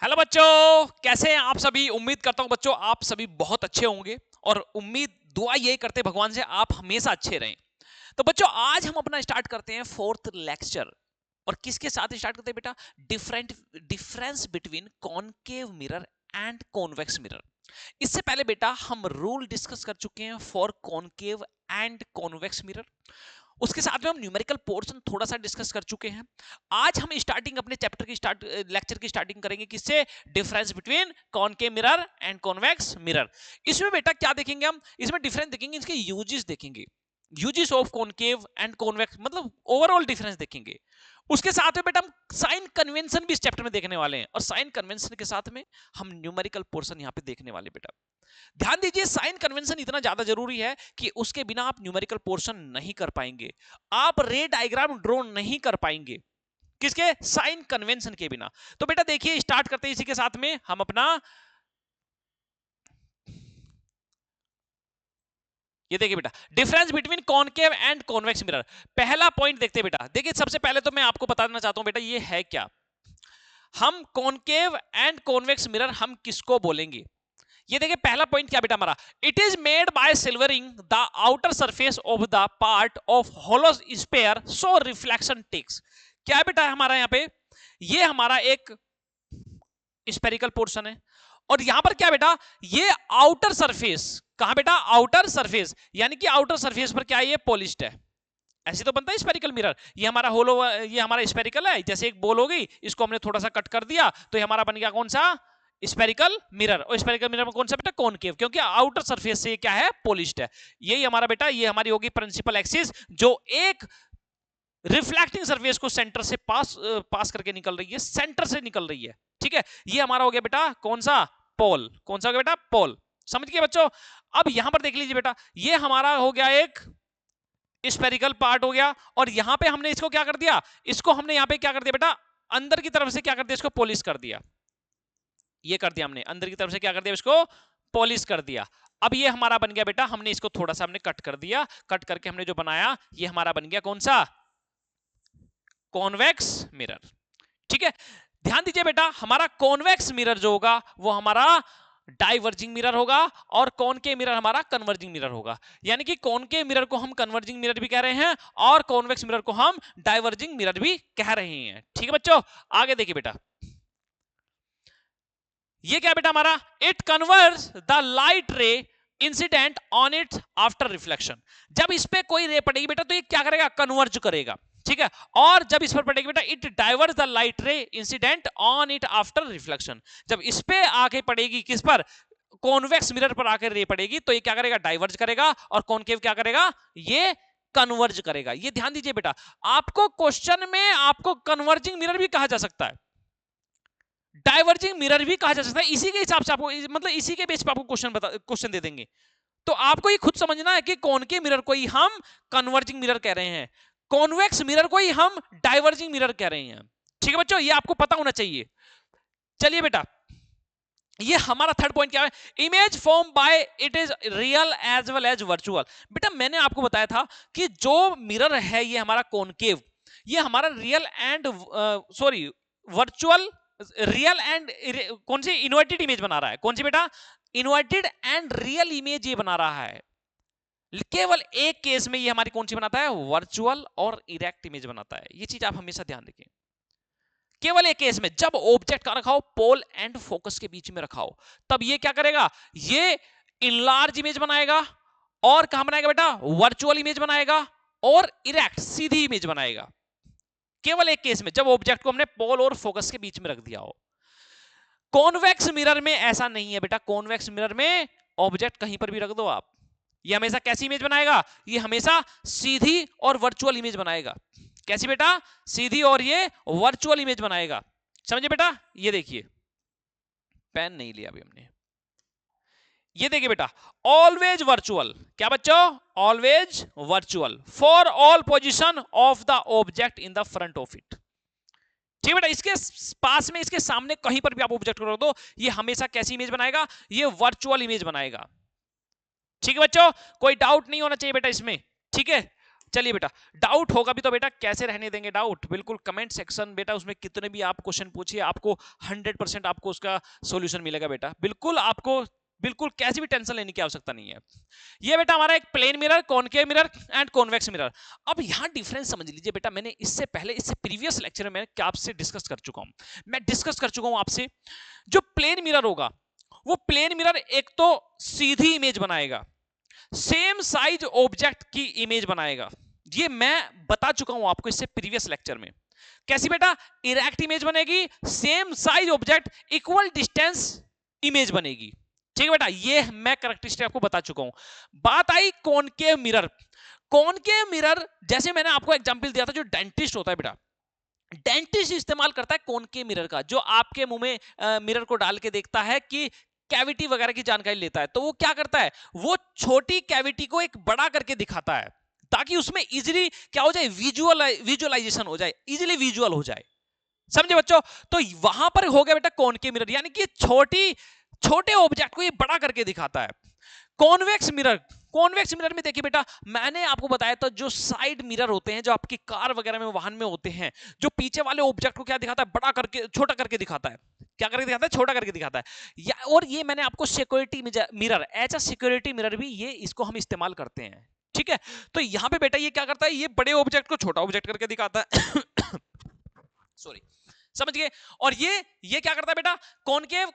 Hello बच्चों, कैसे हैं आप सभी। उम्मीद करता हूं बच्चों आप सभी बहुत अच्छे होंगे और उम्मीद दुआ यही करते हैं भगवान से आप हमेशा अच्छे रहें। तो बच्चों आज हम अपना स्टार्ट करते हैं फोर्थ लेक्चर। और किसके साथ स्टार्ट करते हैं बेटा? Different difference between concave mirror and convex mirror. इससे पहले बेटा हम रूल डिस्कस कर चुके हैं for concave and convex mirror. उसके साथ में हम न्यूमेरिकल पोर्शन थोड़ा सा डिस्कस कर चुके हैं। आज हम स्टार्टिंग अपने चैप्टर की लेक्चर की स्टार्टिंग करेंगे किससे? Difference between concave mirror and convex mirror. इसमें बेटा क्या देखेंगे हम? इसमें डिफरेंस देखेंगे, इसके यूजेस देखेंगे, uses of concave and convex, मतलब ओवरऑल डिफरेंस देखेंगे। उसके साथ में बेटा हम साइन कन्वेंशन भी इस चैप्टर में देखने वाले हैं और साइन कन्वेंशन के साथ में हम न्यूमेरिकल पोर्शन यहां पे देखने वाले बेटा। ध्यान दीजिए साइन कन्वेंशन इतना ज्यादा जरूरी है कि उसके बिना आप न्यूमेरिकल पोर्शन नहीं कर पाएंगे, आप रे डायग्राम ड्रॉ नहीं कर पाएंगे किसके? साइन कन्वेंशन के बिना। तो बेटा देखिए स्टार्ट करते हैं इसी के साथ में हम अपना। ये देखिए बेटा difference between concave and convex mirror. पहला पॉइंट देखते हैं बेटा। देखिए सबसे पहले तो मैं आपको बताना चाहता हूं बेटा ये है क्या। हम कॉनकेव एंड कॉन्वेक्स मिरर हम किसको बोलेंगे? ये देखिए पहला पॉइंट क्या बेटा हमारा? It is made by silvering the outer surface of the part of hollow sphere so reflection takes. क्या है बेटा हमारा यहाँ पे? ये हमारा एक स्पेरिकल पोर्शन है और यहां पर क्या बेटा? ये आउटर सरफेस। कहां बेटा? आउटर सरफेस, यानी कि आउटर सरफेस पर क्या है? ये पॉलिश्ड है। ऐसे तो बनता है स्पेरिकल मिरर। ये हमारा होलो, ये हमारा स्पेरिकल है, जैसे एक बॉल हो गई, इसको हमने थोड़ा सा कट कर दिया तो ये हमारा बन गया कौन सा? Spherical mirror. और स्पेरिकल मिरर में कौन सा बेटा? कॉनकेव, क्योंकि आउटर सरफेस से ये क्या है? पॉलिश्ड है। यही हमारा बेटा, ये हमारी होगी प्रिंसिपल एक्सिस जो एक रिफ्लेक्टिंग सरफेस को सेंटर से पास करके निकल रही है, सेंटर से निकल रही है। ठीक है, ये हमारा हो गया बेटा कौन सा? पोल। कौन सा हो गया बेटा? पोल। समझ गए बच्चों? अब यहां पर देख लीजिए बेटा, ये हमारा हो गया एक स्पेरिकल पार्ट हो गया और यहां पे हमने इसको क्या कर दिया? इसको हमने यहां पे क्या कर दिया बेटा? अंदर की तरफ से क्या कर दिया? इसको पॉलिश कर दिया। ये कर दिया हमने अंदर की तरफ से क्या कर दिया? इसको पॉलिश कर दिया। अब ये हमारा बन गया बेटा, हमने इसको थोड़ा सा हमने कट कर दिया, कट करके हमने जो बनाया ये हमारा बन गया कौन सा? Convex mirror. ठीक है, ध्यान दीजिए बेटा हमारा कॉन्वेक्स मिरर जो होगा वो हमारा डाइवर्जिंग मिरर होगा और कॉनकेव मिरर हमारा कन्वर्जिंग मिरर होगा। यानी कि कॉनकेव मिरर को हम कन्वर्जिंग मिरर भी कह रहे हैं और कॉन्वेक्स मिरर को हम डाइवर्जिंग मिरर भी कह रहे हैं। ठीक है बच्चों, आगे देखिए बेटा, ये क्या बेटा हमारा? It converse the light ray incident on it after reflection. जब इस पे कोई रे पड़ेगी बेटा तो ये क्या करेगा? कन्वर्ज करेगा। ठीक है, और जब इस पर पड़ेगी बेटा it diverse the light ray incident on it after reflection. जब इस पे आके पड़ेगी, किस पर? कॉन्वेक्स मिरर पर आकर रे पड़ेगी तो ये क्या करेगा? डाइवर्ज करेगा। और कॉनकेव क्या करेगा? ये कन्वर्ज करेगा। ये ध्यान दीजिए बेटा, आपको क्वेश्चन में आपको कन्वर्जिंग मिरर भी कहा जा सकता है, डाइवर्जिंग मिरर भी कहा जा सकता है। इसी के हिसाब से आपको, मतलब इसी के बेस पर आपको क्वेश्चन दे देंगे। तो आपको ये खुद समझना है कि कॉनकेव मिरर को ही हम कन्वर्जिंग मिरर कह रहे हैं, कॉन्वेक्स मिरर को ही हम डाइवर्जिंग मिरर कह रहे हैं। ठीक है बच्चों, ये आपको पता होना चाहिए। चलिए बेटा, ये हमारा थर्ड पॉइंट क्या है? Image form by it is real as well as virtual. बेटा मैंने आपको बताया था कि जो मिरर है ये हमारा कॉनकेव, ये हमारा real and sorry virtual, real and कौन सी इन्वर्टेड इमेज बना रहा है? कौन सी बेटा? इन्वर्टेड एंड रियल इमेज ये बना रहा है। केवल एक केस में ये हमारी कौन सी बनाता है? वर्चुअल और इरेक्ट इमेज बनाता है। ये चीज आप हमेशा ध्यान रखें। केवल एक केस में, जब ऑब्जेक्ट का रखा हो पोल एंड फोकस के बीच में रखा हो, तब ये क्या करेगा? ये इनलार्ज इमेज बनाएगा। और कहां बनाएगा बेटा? वर्चुअल इमेज बनाएगा और इरेक्ट सीधी इमेज बनाएगा। केवल एक केस में, जब ऑब्जेक्ट को हमने पोल और फोकस के बीच में रख दिया हो। कॉन्वेक्स मिरर में ऐसा नहीं है बेटा। कॉन्वेक्स मिरर में ऑब्जेक्ट कहीं पर भी रख दो आप, ये हमेशा कैसी इमेज बनाएगा? ये हमेशा सीधी और वर्चुअल इमेज बनाएगा। कैसी बेटा? सीधी और ये वर्चुअल इमेज बनाएगा। समझे बेटा? ये देखिए, पेन नहीं लिया अभी हमने। ये देखिए बेटा, ऑलवेज वर्चुअल। क्या बच्चों? Always virtual for all position of the object in the front of it. ठीक है बेटा, इसके पास में, इसके सामने कहीं पर भी आप ऑब्जेक्ट को रख दो, ये हमेशा कैसी इमेज बनाएगा? ये वर्चुअल इमेज बनाएगा। ठीक है बच्चों, कोई डाउट नहीं होना चाहिए बेटा इसमें। ठीक है, चलिए बेटा, डाउट होगा भी तो बेटा कैसे रहने देंगे डाउट, बिल्कुल कमेंट सेक्शन बेटा, उसमें कितने भी आप क्वेश्चन पूछिए, आपको 100% आपको उसका सॉल्यूशन मिलेगा बेटा, बिल्कुल आपको बिल्कुल कैसी भी टेंशन लेने की आवश्यकता नहीं है। ये बेटा हमारा एक plane mirror, concave mirror and convex mirror. अब यहां डिफरेंस समझ लीजिए बेटा, मैंने इससे पहले, इससे प्रीवियस लेक्चर में क्या आपसे डिस्कस कर चुका हूं, मैं डिस्कस कर चुका हूं आपसे, जो प्लेन मिरर होगा वो प्लेन मिरर एक तो सीधी इमेज बनाएगा, सेम साइज ऑब्जेक्ट की इमेज बनाएगा, ये मैं बता चुका हूं आपको इससे प्रीवियस लेक्चर में। कैसी बेटा? इरेक्ट इमेज बनेगी, same size object, equal distance image बनेगी। ठीक है बेटा, ये मैं करेक्टरिस्टिक आपको बता चुका हूं। बात आई कॉनकेव मिरर। कॉनकेव मिरर जैसे मैंने आपको एग्जांपल दिया था, जो डेंटिस्ट होता है बेटा, डेंटिस्ट इस्तेमाल करता है कॉनकेव मिरर का, जो आपके मुंह में मिरर को डाल के देखता है कि कैविटी वगैरह की जानकारी लेता है। तो वो क्या करता है, वो छोटी कैविटी को एक बड़ा करके दिखाता है, ताकि उसमें इजीली क्या हो जाए, विजुअलाइजेशन हो जाए, इजीली विजुअल हो जाए। समझे बच्चों? तो वहां पर हो गया बेटा कॉनकेव मिरर, यानी कि छोटे ऑब्जेक्ट को ये बड़ा करके दिखाता है। कॉन्वेक्स मिरर, कॉन्वेक्स मिरर में देखिए बेटा, मैंने आपको बताया था जो साइड मिरर होते हैं, जो आपकी कार वगैरह में, वाहन में होते हैं, जो पीछे वाले ऑब्जेक्ट को क्या दिखाता है, बड़ा करके, छोटा करके दिखाता है। क्या करके दिखाता है? छोटा करके दिखाता है। और ये मैंने आपको security mirror, as a security mirror भी ये इसको हम इस्तेमाल करते हैं। ठीक है, तो यहां पे बेटा ये क्या करता है, ये बड़े ऑब्जेक्ट को छोटा ऑब्जेक्ट करके दिखाता है। सॉरी, समझ गए? और ये क्या करता है बेटा, कॉनकेव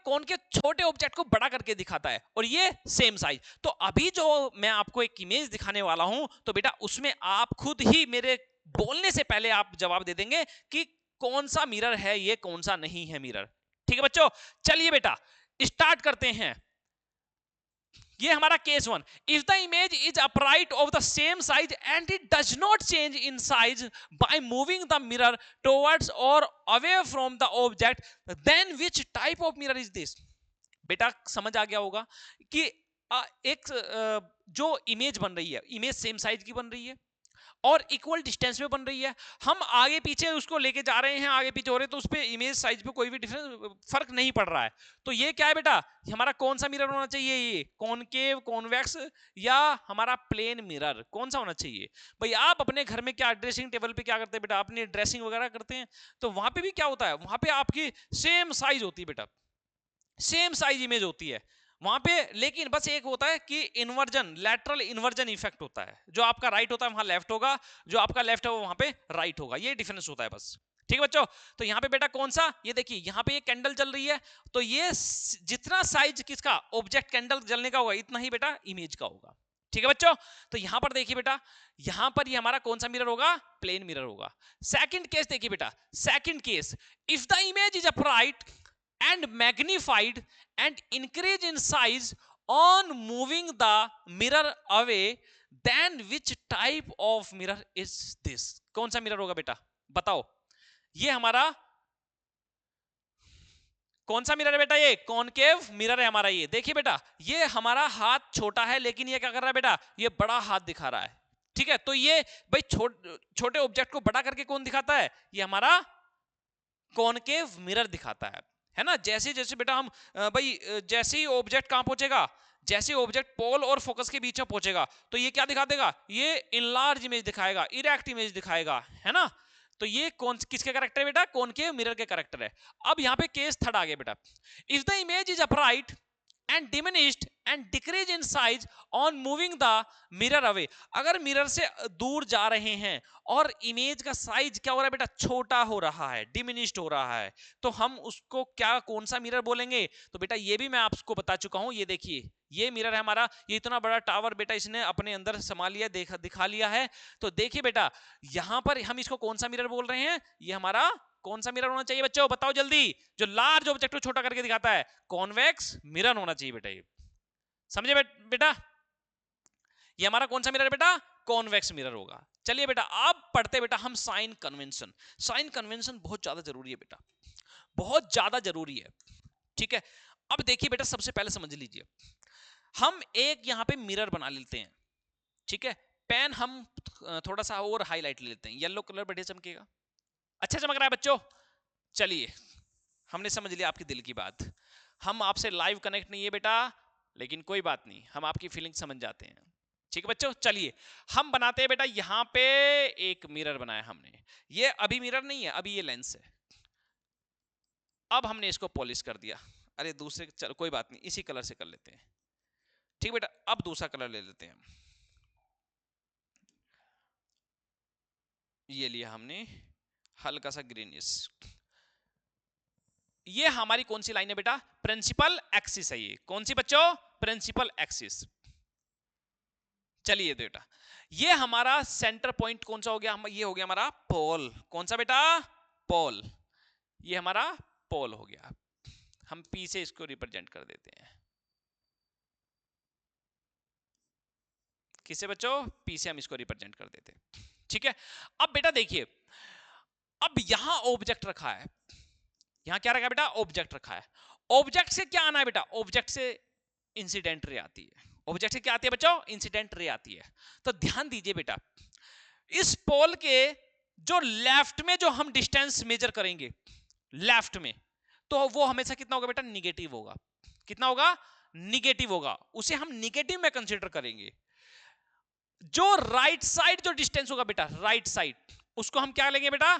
छोटे ऑब्जेक्ट को बड़ा करके दिखाता है, और ये सेम साइज। तो अभी जो मैं आपको एक इमेज दिखाने वाला हूं, तो बेटा उसमें आप खुद ही मेरे बोलने से पहले आप जवाब दे देंगे कि कौन सा मिरर है ये, कौन सा नहीं है मिरर। ठीक है बच्चों, चलिए बेटा स्टार्ट करते हैं। ये हमारा case one, if the image is upright of the same size and it does not change in size by moving the mirror towards और away from the object, then which type of mirror is this. बेटा समझ आ गया होगा कि जो image बन रही है, इमेज सेम साइज की बन रही है और इक्वल डिस्टेंस में बन रही है, हम आगे पीछे उसको लेके जा रहे हैं, आगे पीछे हो रहे हैं, तो उस पे इमेज साइज पे कोई भी डिफरेंस, फर्क नहीं पड़ रहा है। तो ये क्या है बेटा, हमारा कौन सा मिरर होना चाहिए, ये कॉनकेव, कॉन्वेक्स या हमारा प्लेन मिरर, कौन सा होना चाहिए? भाई आप अपने घर में क्या ड्रेसिंग टेबल पे क्या करते हैं बेटा, अपनी ड्रेसिंग वगैरह करते हैं, तो वहां पे भी क्या होता है, वहां पे आपकी सेम साइज होती है बेटा, सेम साइज इमेज होती है वहां पे, लेकिन बस एक होता है कि इन्वर्जन, लैटरल इन्वर्जन इफेक्ट होता है, जो आपका राइट होता है वहां लेफ्ट होगा, जो आपका लेफ्ट है वो वहां पे राइट होगा, ये डिफरेंस होता है बस। ठीक है बच्चों, तो यहाँ पे बेटा कौन सा, ये देखिए यहाँ पे ये कैंडल जल रही है, तो ये जितना साइज किसका, ऑब्जेक्ट कैंडल जलने का होगा, इतना ही बेटा इमेज का होगा। ठीक है बच्चों, तो यहां पर देखिए बेटा, यहां पर ये हमारा कौन सा मिरर होगा, प्लेन मिरर होगा। सेकंड केस देखिए बेटा, second case, if the image is upright and magnified and increase in size on moving the mirror away, then which type of mirror is this? कौन सा मिरर होगा बेटा, बताओ? ये हमारा कौन सा मिरर है बेटा, ये कॉनकेव मिरर है हमारा। ये देखिए बेटा, ये हमारा हाथ छोटा है, लेकिन ये क्या कर रहा है बेटा, ये बड़ा हाथ दिखा रहा है। ठीक है, तो ये भाई छोटे ऑब्जेक्ट को बड़ा करके कौन दिखाता है, ये हमारा कॉनकेव मिरर दिखाता है ना। जैसे जैसे बेटा हम भाई जैसे ही ऑब्जेक्ट कहां पहुंचेगा, जैसे ऑब्जेक्ट पोल और फोकस के बीच में पहुंचेगा, तो ये क्या दिखा देगा, ये इनलार्ज इमेज दिखाएगा, इरेक्ट इमेज दिखाएगा, है ना। तो ये कौन किसके कैरेक्टर है बेटा, कॉनकेव मिरर के कैरेक्टर है। अब यहां पे केस थर्ड आ गया बेटा, if the image is upright and diminished and decrease in size on moving the mirror away, अगर मिरर से दूर जा रहे हैं और इमेज का साइज क्या हो रहा है बेटा, छोटा हो रहा है, डिमिनिश्ड हो रहा है, तो हम उसको क्या, कौन सा मिरर बोलेंगे? तो बेटा ये भी मैं आपको बता चुका हूं, ये देखिए ये मिरर है हमारा, ये इतना बड़ा टावर बेटा इसने अपने अंदर समा लिया, दिखा लिया है। तो देखिए बेटा यहां पर हम इसको कौन सा मिरर बोल रहे हैं, ये हमारा कौन सा मिरर होना चाहिए बच्चों, बताओ जल्दी, जो लार्ज ऑब्जेक्ट को छोटा करके दिखाता है, कॉन्वेक्स मिरर होना चाहिए बेटा। ये समझे बेटा, ये हमारा कौन सा मिरर है बेटा, कॉन्वेक्स मिरर होगा। चलिए बेटा अब पढ़ते बेटा हम साइन कन्वेंशन। साइन कन्वेंशन बहुत ज्यादा जरूरी है बेटा, बहुत ज्यादा जरूरी है। ठीक है, अब देखिए बेटा सबसे पहले समझ लीजिए, हम एक यहां पे मिरर बना लेते हैं। ठीक है, पेन हम थोड़ा सा और हाईलाइट ले लेते हैं, येलो कलर बढ़िया चमकेगा, अच्छा चमक रहा है बच्चों। चलिए हमने समझ लिया आपकी दिल की बात, हम आपसे लाइव कनेक्ट नहीं है बेटा, लेकिन कोई बात नहीं, हम आपकी फीलिंग समझ जाते हैं। ठीक है बच्चों, चलिए हम बनाते हैं बेटा, यहां पे एक मिरर बनाया हमने, ये अभी मिरर नहीं है, अभी ये लेंस है। अब हमने इसको पॉलिश कर दिया, अरे दूसरे, चल कोई बात नहीं, इसी कलर से कर लेते हैं। ठीक बेटा, अब दूसरा कलर ले लेते हैं हम, ये लिया हमने हल्का सा ग्रीनिश। ये हमारी कौन सी लाइन है बेटा? प्रिंसिपल एक्सिस है ये। कौन सी बच्चों? Principal axis. चलिए बेटा, ये हमारा सेंटर पॉइंट कौन सा हो गया? ये हो गया हमारा पोल। कौन सा बेटा? पोल। ये हमारा पोल हो गया। हम पी से इसको रिप्रेजेंट कर देते हैं। किससे बच्चों? पी से हम इसको रिप्रेजेंट कर देते हैं। ठीक है, अब बेटा देखिए, अब यहां ऑब्जेक्ट रखा है, यहां क्या रखा है बेटा? ऑब्जेक्ट रखा है। ऑब्जेक्ट से क्या आना है बेटा? ऑब्जेक्ट से इंसिडेंट रे आती है। ऑब्जेक्ट से क्या आती है बच्चों? इंसिडेंट रे आती है। तो ध्यान दीजिए बेटा, इस पोल के जो लेफ्ट में जो हम डिस्टेंस मेजर करेंगे, लेफ्ट में, तो वो हमेशा कितना होगा बेटा? निगेटिव होगा। कितना होगा? निगेटिव होगा। उसे हम निगेटिव में कंसीडर करेंगे। जो राइट साइड जो डिस्टेंस होगा बेटा, राइट साइड, उसको हम क्या लेंगे बेटा?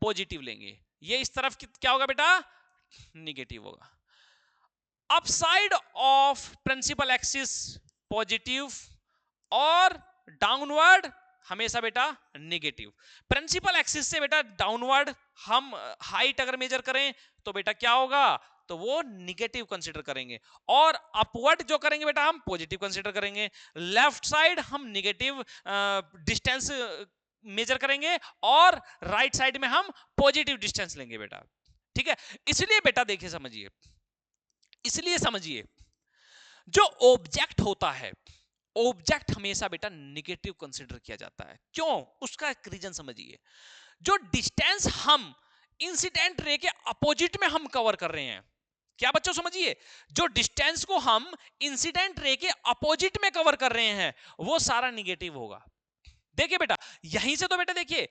पॉजिटिव लेंगे। ये इस तरफ क्या होगा बेटा? निगेटिव होगा। Upside of principal axis positive, और डाउनवर्ड हमेशा बेटा निगेटिव। प्रिंसिपल एक्सिस से बेटा डाउनवर्ड हम हाइट अगर मेजर करें तो बेटा क्या होगा? तो वो निगेटिव कंसीडर करेंगे, और अपवर्ड जो करेंगे बेटा हम पॉजिटिव कंसीडर करेंगे। लेफ्ट साइड हम निगेटिव डिस्टेंस मेजर करेंगे, और राइट साइड में हम पॉजिटिव डिस्टेंस लेंगे बेटा। ठीक है, इसलिए बेटा देखिए, समझिए, इसलिए समझिए, जो ऑब्जेक्ट होता है, ऑब्जेक्ट हमेशा बेटा निगेटिव कंसीडर किया जाता है। क्यों? उसका एक रीजन समझिए। जो डिस्टेंस हम इंसिडेंट रे के अपोजिट में हम कवर कर रहे हैं, क्या बच्चों समझिए, जो डिस्टेंस को हम इंसिडेंट रे के अपोजिट में कवर कर रहे हैं, वो सारा निगेटिव होगा। देखिए बेटा, यहीं से तो बेटा देखिए,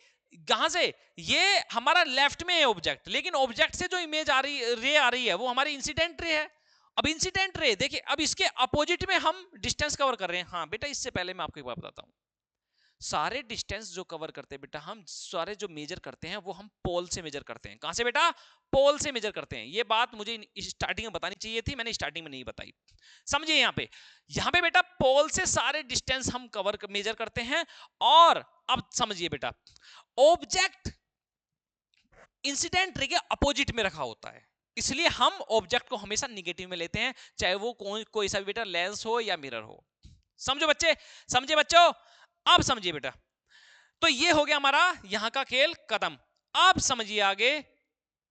कहां से? ये हमारा लेफ्ट में है ऑब्जेक्ट, लेकिन ऑब्जेक्ट से जो इमेज आ रही, रे आ रही है, वो हमारी इंसिडेंट रे है। अब इंसिडेंट रे देखिए, अब इसके अपोजिट में हम डिस्टेंस कवर कर रहे हैं। हाँ बेटा, इससे पहले मैं आपको एक बात बताता हूं, सारे डिस्टेंस जो कवर करते हैं बेटा, हम सारे जो मेजर करते हैं वो हम पोल से मेजर करते हैं। कहां से बेटा? पोल से मेजर करते हैं। ये बात मुझे स्टार्टिंग में बतानी चाहिए थी, मैंने स्टार्टिंग में नहीं बताई। समझिए, यहां पे बेटा पोल से सारे डिस्टेंस हम कवर मेजर करते हैं। और अब समझिए बेटा, ऑब्जेक्ट इंसिडेंट रे के अपोजिट में रखा होता है, इसलिए हम ऑब्जेक्ट को हमेशा निगेटिव में लेते हैं, चाहे वो कोई सा भी बेटा लेंस हो या मिरर हो। समझो बच्चे, समझे बच्चों? अब समझिए बेटा, तो ये हो गया हमारा यहां का खेल खत्म। अब समझिए आगे,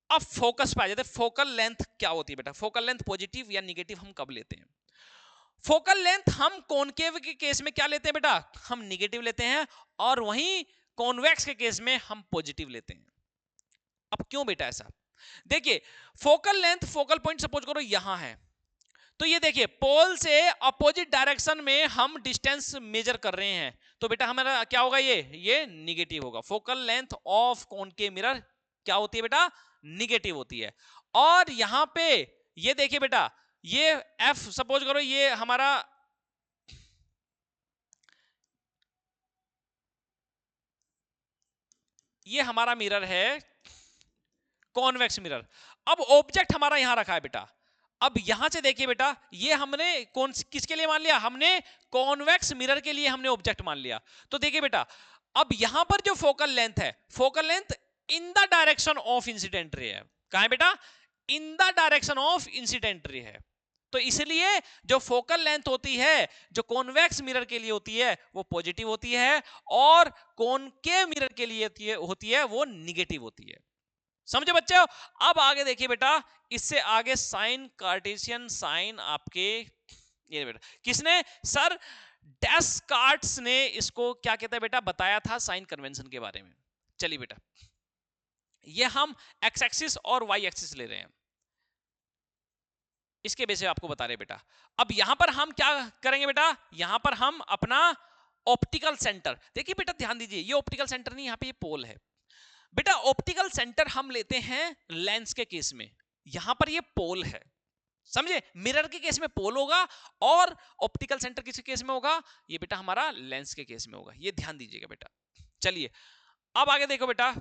अब फोकस पे आ जाते हैं। फोकल लेंथ क्या होती है बेटा? फोकल लेंथ पॉजिटिव या निगेटिव हम कब लेते हैं? फोकल लेंथ हम कॉनकेव के केस में क्या लेते हैं बेटा? हम निगेटिव लेते हैं, और वहीं कॉन्वेक्स के केस में हम पॉजिटिव लेते हैं। अब क्यों बेटा ऐसा? देखिए, focal length, focal point suppose करो यहां है, तो ये देखिए पोल से अपोजिट डायरेक्शन में हम डिस्टेंस मेजर कर रहे हैं, तो बेटा हमारा क्या होगा? ये निगेटिव होगा। Focal length of concave mirror क्या होती है बेटा? निगेटिव होती है। और यहां पे ये देखिए बेटा, ये एफ सपोज करो, ये हमारा मिरर है, कॉन्वेक्स मिरर। अब ऑब्जेक्ट हमारा यहां रखा है बेटा। अब यहां से देखिए बेटा, ये हमने किसके लिए मान लिया? हमने कॉन्वेक्स मिरर के लिए हमने ऑब्जेक्ट मान लिया। तो देखिए बेटा, अब यहां पर जो फोकल लेंथ है, focal length in the direction of incident ray है। कहां है बेटा? In the direction of incident ray है। तो इसलिए जो फोकल लेंथ होती है, जो कॉन्वेक्स मिरर के लिए होती है, वो पॉजिटिव होती है, और कॉनकेव मिरर के लिए होती है वो निगेटिव होती है। समझे बच्चे? अब आगे देखिए बेटा, इससे आगे साइन, कार्टेशियन साइन आपके, ये बेटा किसने? सर डेस्कार्ट्स ने इसको क्या कहता है बेटा? बताया था साइन कन्वेंशन के बारे में। चलिए बेटा, ये हम एक्स एक्सिस और वाई एक्सिस ले रहे हैं, इसके बेस पे आपको बता रहे बेटा। अब यहां पर हम क्या करेंगे बेटा? यहां पर हम अपना ऑप्टिकल सेंटर, देखिए बेटा ध्यान दीजिए, ये ऑप्टिकल सेंटर नहीं, यहां पे ये पोल है बेटा। ऑप्टिकल सेंटर हम लेते हैं लेंस के केस में, यहां पर ये पोल है। समझे? मिरर के केस में पोल होगा और ऑप्टिकल सेंटर किस केस में होगा? ये बेटा हमारा लेंस के केस में होगा। ये ध्यान दीजिएगा बेटा। चलिए अब आगे देखो बेटा,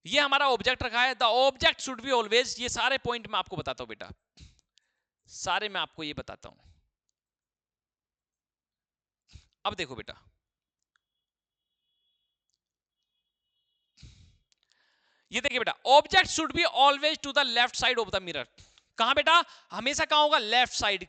ये हमारा ऑब्जेक्ट रखा है। The object should be always, ये सारे पॉइंट मैं आपको बताता हूं बेटा, सारे मैं आपको ये बताता हूं। अब देखो बेटा, ये देखिए बेटा, object should be always to the left side of the mirror. कहां बेटा? हमेशा कहां होगा? Left side.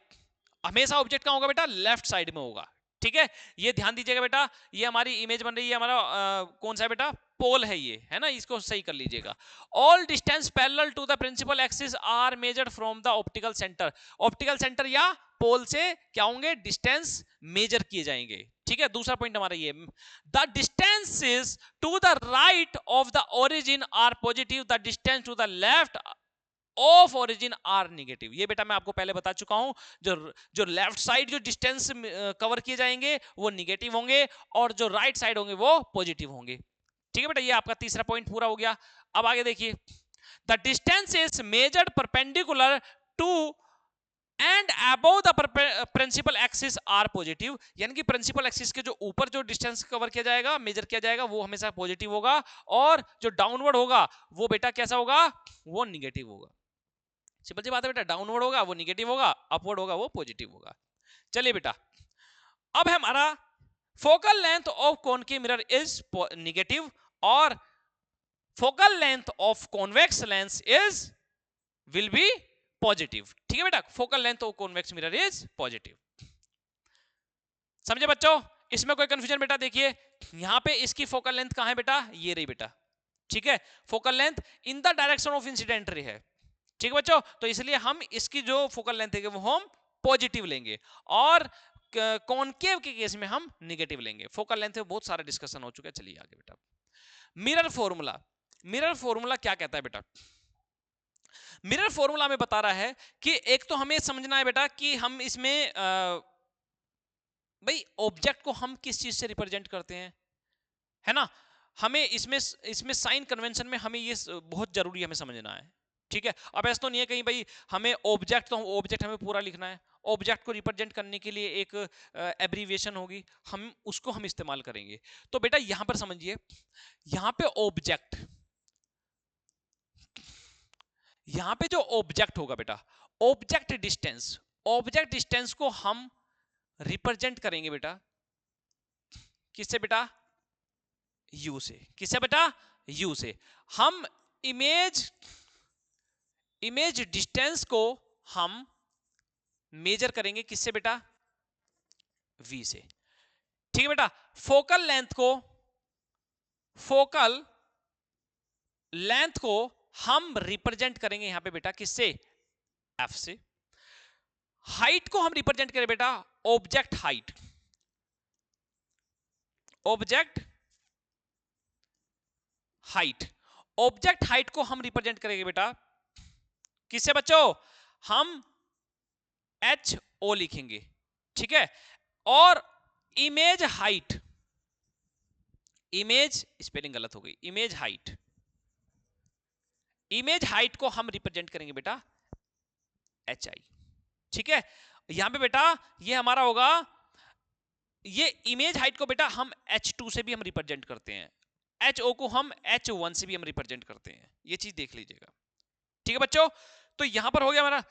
हमेशा ऑब्जेक्ट कहां होगा बेटा? लेफ्ट साइड में होगा। ठीक है, ये ध्यान दीजिएगा बेटा। ये हमारी इमेज बन रही है, हमारा कौन सा है बेटा? पोल है ये, है ना, इसको सही कर लीजिएगा। All distance parallel to the principal axis are measured from the optical centre. Optical centre या पोल से क्या होंगे? डिस्टेंस मेजर किए जाएंगे। ठीक है, दूसरा पॉइंट हमारा ये, the distances to the right of the origin are positive, the distance to the left of origin are negative. ये बेटा मैं आपको पहले बता चुका हूं, जो जो लेफ्ट साइड जो डिस्टेंस कवर किए जाएंगे वो नेगेटिव होंगे और जो राइट साइड होंगे वो पॉजिटिव होंगे। ठीक है बेटा, ये आपका तीसरा पॉइंट पूरा हो गया। अब आगे देखिए, the distance is measured perpendicular to and above the principal axis are positive, यानी कि प्रिंसिपल एक्सिस के जो ऊपर जो डिस्टेंस कवर किया जाएगा, मेजर किया जाएगा, वो हमेशा पॉजिटिव होगा और जो डाउनवर्ड होगा वो बेटा कैसा होगा? वो निगेटिव होगा। सिंपल सी बात है बेटा, डाउनवर्ड होगा वो निगेटिव होगा, अपवर्ड होगा वो पॉजिटिव होगा। चलिए बेटा, अब है हमारा focal length of concave mirror is negative और focal length of convex lens is will be positive. ठीक है बेटा, focal length of convex mirror is positive. समझे बच्चों? इसमें कोई कंफ्यूजन बेटा? देखिए यहां पे इसकी फोकल लेंथ कहां है बेटा? ये रही बेटा। ठीक है, focal length in the direction of incident ray है। ठीक है बच्चों, तो इसलिए हम इसकी जो फोकल लेंथ है वो हम पॉजिटिव लेंगे और कॉनकेव के केस में हम नेगेटिव लेंगे। फोकल लेंथ में बहुत सारा डिस्कशन हो चुका है। चलिए आगे बेटा, मिरर फॉर्मूला। मिरर फॉर्मूला क्या कहता है बेटा? मिरर फॉर्मूला में बता रहा है कि एक तो हमें समझना है बेटा कि हम इसमें भाई ऑब्जेक्ट को हम किस चीज से रिप्रेजेंट करते हैं, है ना। हमें इसमें इसमें साइन कन्वेंशन में हमें ये बहुत जरूरी हमें समझना है। ठीक है, अब ऐसा तो नहीं है कहीं भाई हमें ऑब्जेक्ट, तो ऑब्जेक्ट हमें पूरा लिखना है, ऑब्जेक्ट को रिप्रेजेंट करने के लिए एक एब्रीविएशन होगी, हम उसको हम इस्तेमाल करेंगे। तो बेटा यहां पर समझिए, यहां पे ऑब्जेक्ट, यहां पे जो ऑब्जेक्ट होगा बेटा, ऑब्जेक्ट डिस्टेंस, ऑब्जेक्ट डिस्टेंस को हम रिप्रेजेंट करेंगे बेटा किससे बेटा? यू से। किससे बेटा? यू से। हम इमेज इमेज डिस्टेंस को हम मेजर करेंगे किससे बेटा? वी से। ठीक है बेटा, फोकल लेंथ को, फोकल लेंथ को हम रिप्रेजेंट करेंगे यहां पे बेटा किससे? एफ से। हाइट को हम रिप्रेजेंट करें बेटा object height, object height, object height को हम रिप्रेजेंट करेंगे बेटा किससे बच्चों? हम एच ओ लिखेंगे। ठीक है, और इमेज हाइट, इमेज स्पेलिंग गलत हो गई, इमेज हाइट, इमेज हाइट को हम रिप्रेजेंट करेंगे बेटा एच आई। ठीक है, यहां पे बेटा ये हमारा होगा, ये इमेज हाइट को बेटा हम H2 से भी हम रिप्रेजेंट करते हैं, HO को हम H1 से भी हम रिप्रेजेंट करते हैं, ये चीज देख लीजिएगा। ठीक है बच्चों, तो यहां पर हो गया हमारा।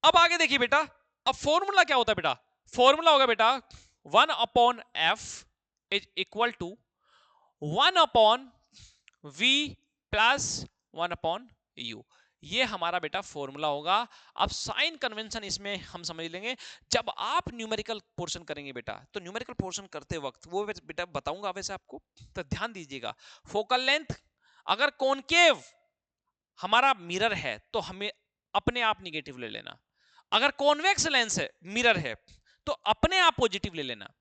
अब आगे देखिए बेटा, अब फॉर्मूला क्या होता है बेटा? फॉर्मूला होगा बेटा 1/f is equal to 1/v plus 1/u। ये हमारा बेटा फॉर्मूला होगा। अब साइन कन्वेंशन इसमें हम समझ लेंगे जब आप न्यूमेरिकल पोर्शन करेंगे बेटा, तो न्यूमेरिकल पोर्शन करते वक्त वो बेटा बताऊंगा वैसे आपको, तो ध्यान दीजिएगा। फोकल लेंथ अगर कॉनकेव हमारा मिरर है तो हमें अपने आप निगेटिव ले लेना, अगर कॉन्वेक्स लेंस है मिरर है तो अपने आप पॉजिटिव ले लेना।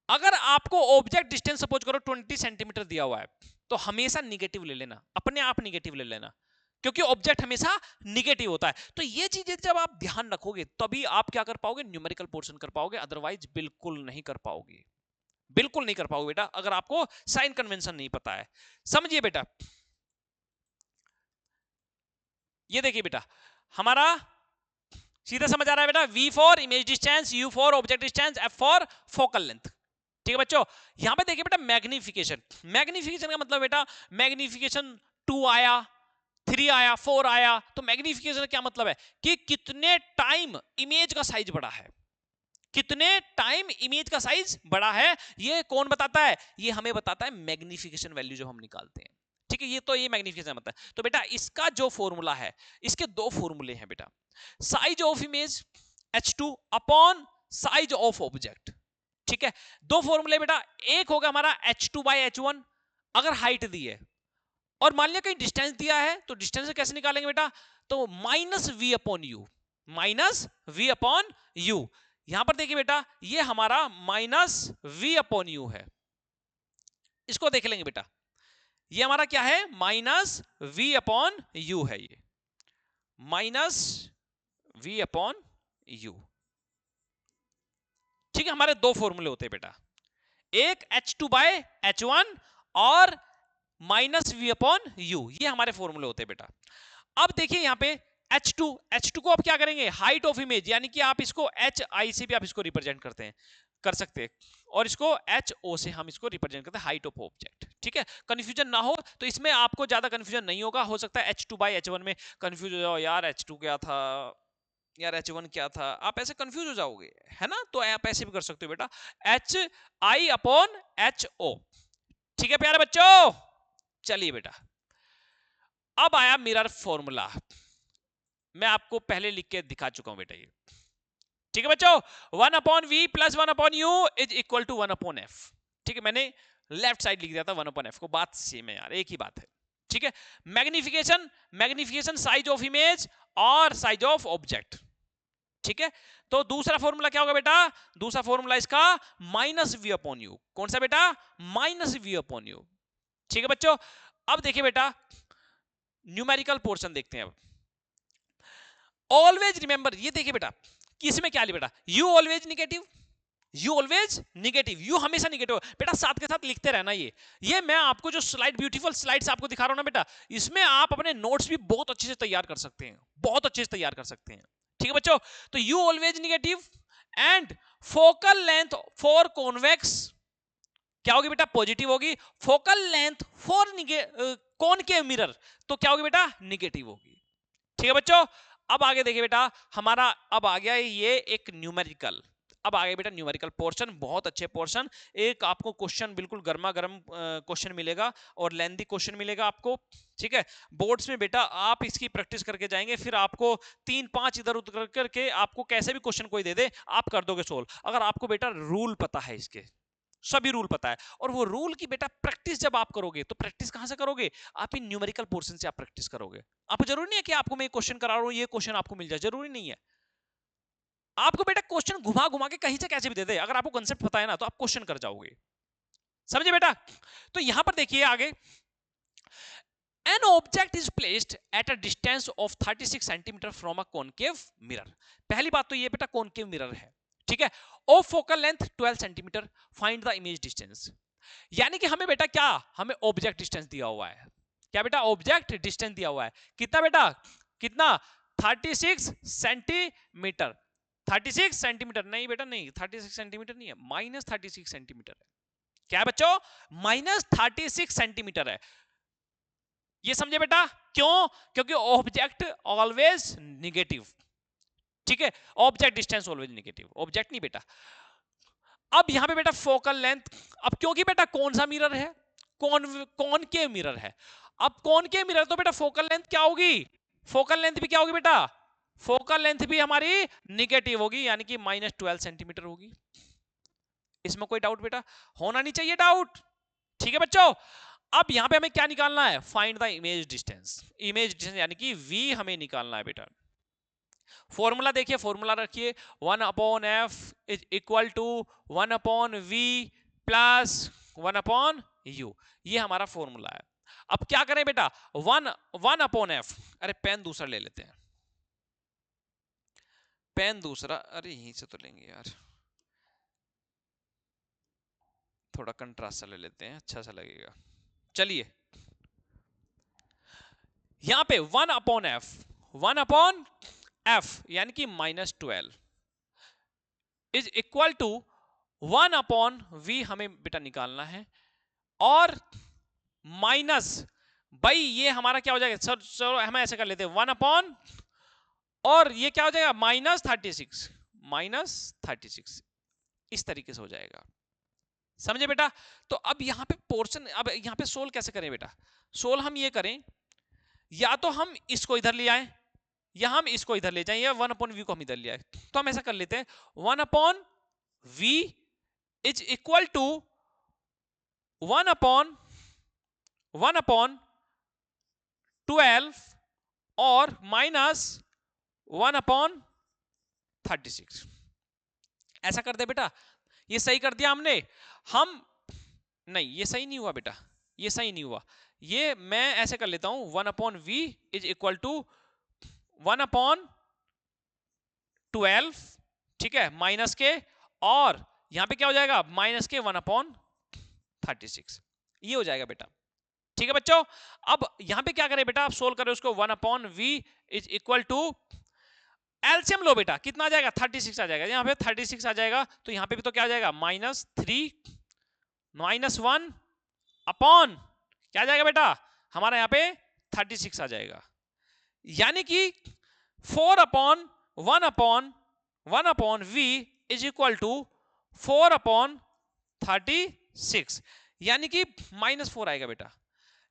अगर आपको ऑब्जेक्ट डिस्टेंस सपोज करो 20 सेंटीमीटर दिया हुआ है तो हमेशा निगेटिव ले लेना, अपने आप निगेटिव ले लेना, क्योंकि ऑब्जेक्ट हमेशा निगेटिव होता है। तो ये चीजें जब आप ध्यान रखोगे तभी आप क्या कर पाओगे? न्यूमेरिकल पोर्शन कर पाओगे, अदरवाइज बिल्कुल नहीं कर पाओगे, बिल्कुल नहीं कर पाओगे बेटा अगर आपको साइन कन्वेंशन नहीं पता है। समझिए बेटा, ये देखिए बेटा, हमारा सीधा समझ आ रहा है बेटा, V for image distance, U for object distance, F for focal length. ठीक है बच्चों, यहां पे देखिए बेटा मैग्निफिकेशन, मैग्निफिकेशन का मतलब बेटा मैग्निफिकेशन 2 आया, 3 आया, 4 आया, तो मैग्निफिकेशन का क्या मतलब है कि कितने टाइम इमेज का साइज बड़ा है, कितने टाइम इमेज का साइज बड़ा है, ये कौन बताता है, ये हमें बताता है मैग्निफिकेशन वैल्यू जो हम निकालते हैं। ठीक है, ये तो ये मैग्निफिकेशन मतलब है। तो बेटा इसका जो फॉर्मूला है, इसके दो फॉर्मूले हैं बेटा, size of image h2 upon size of object. ठीक है, दो फॉर्मूले बेटा, एक होगा हमारा h2 बाई h1 अगर हाइट दी है, और मान लिया कहीं डिस्टेंस दिया है, तो डिस्टेंस से कैसे निकालेंगे बेटा, तो minus v upon you, minus v upon you. यहां पर देखिए बेटा, ये हमारा माइनस v अपॉन यू है, इसको देख लेंगे बेटा, ये हमारा क्या है, माइनस v अपॉन यू है, ये माइनस v अपॉन यू। ठीक है, हमारे दो फॉर्मूले होते हैं बेटा, एक h2 बाय h1 और माइनस v अपॉन यू, ये हमारे फॉर्मूले होते हैं बेटा। अब देखिए यहां पे h2 को आप क्या करेंगे, हाइट ऑफ इमेज, यानी कि आप इसको hi से भी आप इसको रिप्रेजेंट करते हैं, कर सकते हैं, और इसको ho से हम इसको रिप्रेजेंट करते हैं, हाइट ऑफ ऑब्जेक्ट। ठीक है, कंफ्यूजन ना हो, तो इसमें आपको ज्यादा कंफ्यूजन नहीं होगा, हो सकता है h2 बाय h1 में कंफ्यूज हो जाओ, यार h2 क्या था, यार h1 क्या था, आप ऐसे कंफ्यूज हो जाओगे, है ना। तो आप ऐसे भी कर सकते हो बेटा, hi अपॉन ho। ठीक है प्यारे बच्चों, चलिए बेटा, अब आया मिरर फॉर्मूला, मैं आपको पहले लिख के दिखा चुका हूं बेटा ये। ठीक है बच्चों, 1 upon v plus 1 upon u is equal to 1 upon f. ठीक है, मैंने लेफ्ट साइड लिख दिया था 1 अपॉन एफ को, बात सेम है यार, एक ही बात है। ठीक है, magnification, magnification size of image और साइज ऑफ ऑब्जेक्ट। ठीक है, तो दूसरा फॉर्मूला क्या होगा बेटा, दूसरा फॉर्मूला इसका माइनस वी अपॉन यू, कौन सा बेटा, माइनस वी अपॉन यू। ठीक है बच्चों, अब देखिए बेटा न्यूमेरिकल पोर्शन देखते हैं अब। ऑलवेज रिमेंबर, ये देखिए बेटा किसमें क्या लिया बेटा, you always negative, you always negative, you हमेशा निगेटिव बेटा, साथ के साथ लिखते रहना। ये मैं आपको जो स्लाइड, ब्यूटीफुल स्लाइड्स आपको दिखा रहा हूं ना बेटा, इसमें आप अपने नोट्स भी बहुत अच्छे से तैयार कर सकते हैं, बहुत अच्छे से तैयार कर सकते हैं। ठीक है बच्चों, तो you always negative and focal length for convex क्या होगी बेटा, पॉजिटिव होगी, focal length for concave mirror तो क्या होगी बेटा, निगेटिव होगी। ठीक है बच्चों, अब आगे देखिए बेटा, हमारा अब आ गया ये एक न्यूमेरिकल, अब आ गया बेटा न्यूमेरिकल पोर्शन, बहुत अच्छे पोर्शन, एक आपको क्वेश्चन बिल्कुल गर्मा गर्म क्वेश्चन मिलेगा और लेंथी क्वेश्चन मिलेगा आपको। ठीक है, बोर्ड्स में बेटा आप इसकी प्रैक्टिस करके जाएंगे, फिर आपको 3-5 इधर उधर करके आपको कैसे भी क्वेश्चन कोई दे दे आप कर दोगे सोल्व, अगर आपको बेटा रूल पता है, इसके सभी रूल पता है, और वो रूल की बेटा प्रैक्टिस जब आप करोगे, तो प्रैक्टिस कहां से करोगे, आप इन न्यूमेरिकल पोर्शन से आप प्रैक्टिस करोगे। आपको जरूरी नहीं है कि आपको मैं क्वेश्चन करा रहा हूं ये क्वेश्चन आपको मिल जाए, जरूरी नहीं है। आपको बेटा क्वेश्चन घुमा घुमा के कहीं से कैसे भी दे दे, अगर आपको कंसेप्ट पता है ना, तो आप क्वेश्चन कर जाओगे, समझे बेटा। तो यहां पर देखिए आगे, an object is placed at a distance of 36 centimeter from a concave mirror। पहली बात तो ये बेटा कॉनकेव मिरर है, ठीक है, of focal length 12 centimetre, find the image distance. यानी कि हमें बेटा क्या, हमें ऑब्जेक्ट डिस्टेंस दिया हुआ है, क्या बेटा, ऑब्जेक्ट डिस्टेंस दिया हुआ है, कितना बेटा, कितना, 36 सेंटीमीटर, 36 सेंटीमीटर नहीं बेटा, नहीं 36 सेंटीमीटर नहीं है, माइनस 36 सेंटीमीटर है, क्या है बच्चों, माइनस 36 सेंटीमीटर है। ये समझे बेटा, क्यों, क्योंकि ऑब्जेक्ट ऑलवेज निगेटिव। ठीक है, object distance always negative, object नहीं बेटा। अब यहां पे बेटा फोकल लेंथ, अब क्योंकि बेटा कौन सा मिरर है, कौन के मिरर है, अब कौन के मिरर तो बेटा फोकल लेंथ क्या होगी, फोकल लेंथ भी क्या होगी बेटा, फोकल लेंथ भी हमारी निगेटिव होगी, यानी कि -12 सेंटीमीटर होगी। इसमें कोई डाउट बेटा, होना नहीं चाहिए डाउट। ठीक है बच्चों, अब यहां पे हमें क्या निकालना है, find the image distance, image distance यानी कि v हमें निकालना है बेटा। फॉर्मूला देखिए, फॉर्मूला रखिए, 1 upon f is equal to 1 upon v plus 1 upon u, ये हमारा फॉर्मूला है। अब क्या करें बेटा, 1 अपॉन एफ, अरे पेन दूसरा ले लेते हैं, पेन दूसरा, अरे यहीं से तो लेंगे यार, थोड़ा कंट्रास्ट सा ले लेते हैं, अच्छा सा लगेगा। चलिए यहां पे 1 अपॉन एफ, 1/f यानी कि -12 इज इक्वल टू 1/v हमें बेटा निकालना है, और माइनस भाई ये हमारा क्या हो जाएगा, चलो हम ऐसे कर लेते हैं 1 और ये क्या हो जाएगा -36 इस तरीके से हो जाएगा। समझे बेटा? तो अब यहां पे पोर्शन, अब यहां पे सोल कैसे करें बेटा? सोल हम ये करें, या तो हम इसको इधर ले आए या हम इसको इधर ले जाएं, या 1/v को हम इधर ले आए। तो हम ऐसा कर लेते हैं 1/v इज इक्वल टू 1/12 और -1/36। ऐसा कर दे बेटा, ये सही कर दिया हमने। हम नहीं, ये सही नहीं हुआ बेटा, ये सही नहीं हुआ। ये मैं ऐसे कर लेता हूं 1/v इज इक्वल टू 1/12, ठीक है, माइनस के, और यहां पे क्या हो जाएगा माइनस के 1/36, ये हो जाएगा बेटा। ठीक है बच्चों, अब यहां पे क्या करें बेटा, आप सोल्व करें उसको 1/v is equal to, LCM लो बेटा, कितना आ जाएगा 36 आ जाएगा, यहां पे 36 आ जाएगा, तो यहां पे भी तो क्या आ जाएगा -3 -1 अपॉन क्या आ जाएगा बेटा हमारा यहाँ पे 36 आ जाएगा, यानी कि 4/1/v इज इक्वल टू 4/36, यानी कि -4 आएगा बेटा।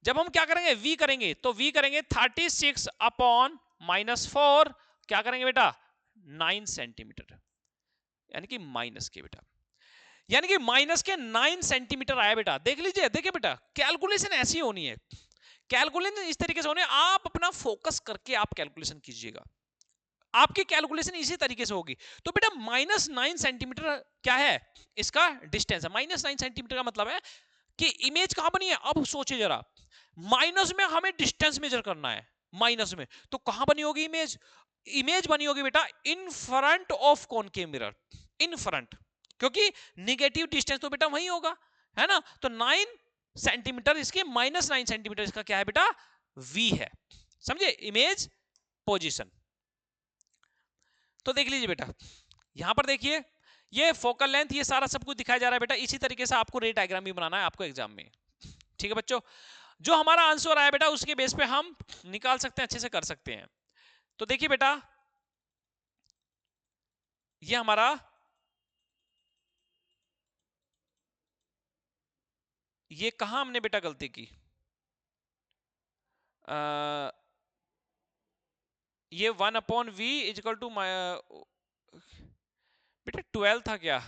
जब हम क्या करेंगे v करेंगे, तो v करेंगे 36/-4, क्या करेंगे बेटा 9 सेंटीमीटर, यानी कि माइनस के बेटा, यानी कि माइनस के 9 सेंटीमीटर आया बेटा। देख लीजिए, देखिए बेटा, कैलकुलेशन ऐसी होनी है, कैलकुलेशन इस तरीके से होने, आप अपना फोकस करके आप कैलकुलेशन कीजिएगा, आपकी कैलकुलेशन इसी तरीके से होगी। तो बेटा -9 सेंटीमीटर क्या है, इसका डिस्टेंस है। -9 सेंटीमीटर का मतलब है कि इमेज कहां बनी है। अब सोचिए जरा, माइनस में हमें डिस्टेंस मेजर करना है, माइनस में, तो कहां बनी होगी इमेज? इमेज बनी होगी बेटा in front of concave mirror, in front, क्योंकि निगेटिव डिस्टेंस तो बेटा वही होगा, है ना। तो 9 सेंटीमीटर इसके -9 सेंटीमीटर इसका क्या है बेटा v है, समझे, इमेज पोजीशन। तो देख लीजिए बेटा, यहां पर देखिए, ये फोकल लेंथ, ये सारा सब कुछ दिखाया जा रहा है बेटा। इसी तरीके से आपको रे डायग्राम भी बनाना है आपको एग्जाम में, ठीक है बच्चों। जो हमारा आंसर आया बेटा उसके बेस पे हम निकाल सकते हैं, अच्छे से कर सकते हैं। तो देखिए बेटा, ये हमारा, ये कहां हमने बेटा गलती की, ये 1/v इक्वल टू बेटा 12 था क्या,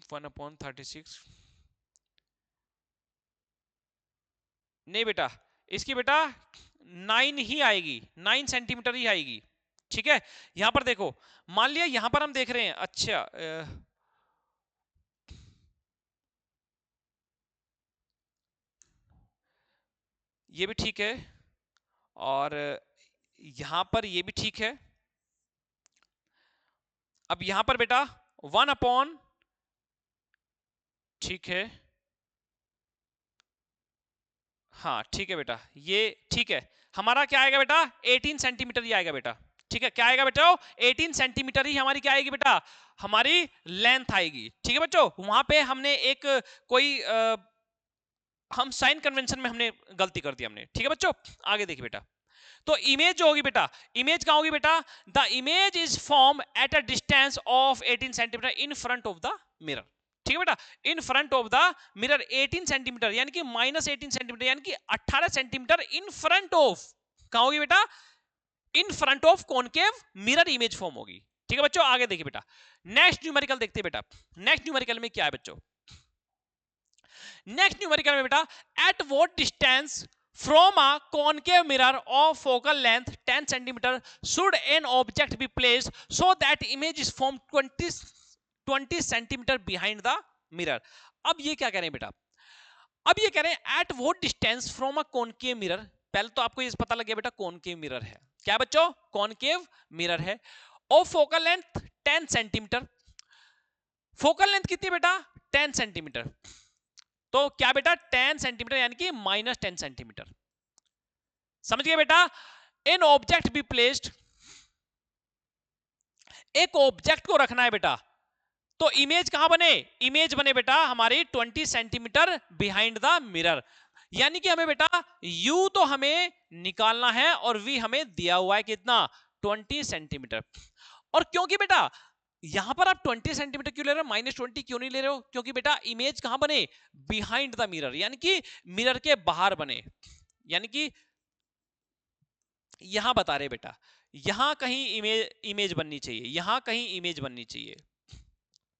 1/36, नहीं बेटा, इसकी बेटा 9 ही आएगी, 9 सेंटीमीटर ही आएगी, ठीक है। यहां पर देखो, मान लिया यहां पर हम देख रहे हैं, अच्छा ये भी ठीक है, और यहां पर ये भी ठीक है। अब यहां पर बेटा 1/, ठीक है, हाँ ठीक है बेटा, ये ठीक है। हमारा क्या आएगा बेटा 18 सेंटीमीटर ही आएगा बेटा, ठीक है। क्या आएगा बेटा 18 सेंटीमीटर ही हमारी क्या आएगी बेटा, हमारी लेंथ आएगी, ठीक है बच्चों। वहां पे हमने एक कोई हम साइन कन्वेंशन में हमने गलती कर दी हमने, ठीक है बच्चों। आगे देखिए बेटा, तो इमेज जो होगी बेटा, इमेज कहां होगी बेटा, the image is form at a distance of 18 centimetre in front of the mirror, ठीक है बेटा, in front of the mirror 18 centimetre, यानी कि -18 सेंटीमीटर, यानी कि 18 सेंटीमीटर इन फ्रंट ऑफ, कहां होगी बेटा, in front of concave mirror image form होगी, ठीक है बच्चों। आगे देखिए बेटा, नेक्स्ट न्यूमेरिकल देखते हैं बेटा। नेक्स्ट न्यूमेरिकल में क्या है बच्चों, नेक्स्ट न्यूमेरिकल में बेटा, at what distance from a concave mirror of focal length 10 cm should an object be placed so that image is formed 20 cm behind the mirror। अब ये क्या कह रहे हैं बेटा, अब ये कह रहे हैं at what distance from a concave mirror. पहले तो आपको ये पता लग गया बेटा कॉनकेव मिरर है, क्या बच्चों कॉनकेव मिरर है, of focal length 10 centimetre. Focal length कितनी बेटा 10 सेंटीमीटर। तो क्या बेटा 10 सेंटीमीटर यानी कि -10 सेंटीमीटर। समझ गए बेटा? इन ऑब्जेक्ट बी प्लेस्ड, एक ऑब्जेक्ट को रखना है बेटा, तो इमेज कहां बने? इमेज बने बेटा हमारी 20 सेंटीमीटर बिहाइंड द मिरर। यानी कि हमें बेटा u तो हमें निकालना है और v हमें दिया हुआ है कितना? 20 सेंटीमीटर। और क्योंकि बेटा यहां पर आप 20 सेंटीमीटर क्यों ले रहे हो, -20 क्यों नहीं ले रहे हो? क्योंकि बेटा इमेज कहां बने? बिहाइंड द मिरर, यानी कि मिरर के बाहर बने। यानी कि यहां बता रहे बेटा, यहां कहीं इमेज बननी चाहिए, यहां कहीं इमेज बननी चाहिए।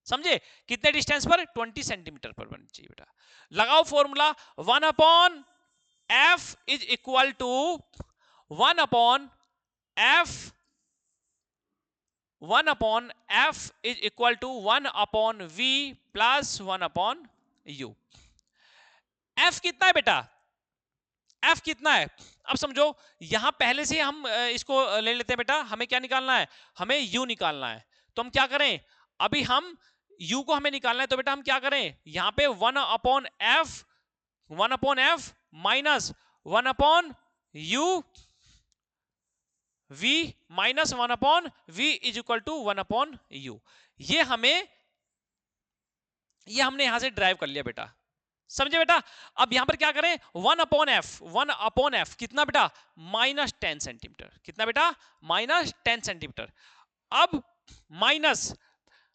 समझे? कितने डिस्टेंस पर? 20 सेंटीमीटर पर बननी चाहिए बेटा। लगाओ formula, 1 upon f is equal to 1 upon f, 1 upon f is equal to 1 upon v plus 1 upon u. F कितना है बेटा? एफ कितना है? अब समझो, यहां पहले से हम इसको ले लेते हैं बेटा। हमें क्या निकालना है? हमें यू निकालना है। तो हम क्या करें? अभी हम u को हमें निकालना है, तो बेटा हम क्या करें? यहां पे 1 upon f minus 1 upon u v minus 1 upon v is equal to 1 upon u. ये हमने यहां से ड्राइव कर लिया बेटा। समझे बेटा? अब यहां पर क्या करें? 1 अपॉन एफ कितना बेटा? -10 सेंटीमीटर। कितना बेटा? -10 सेंटीमीटर। अब माइनस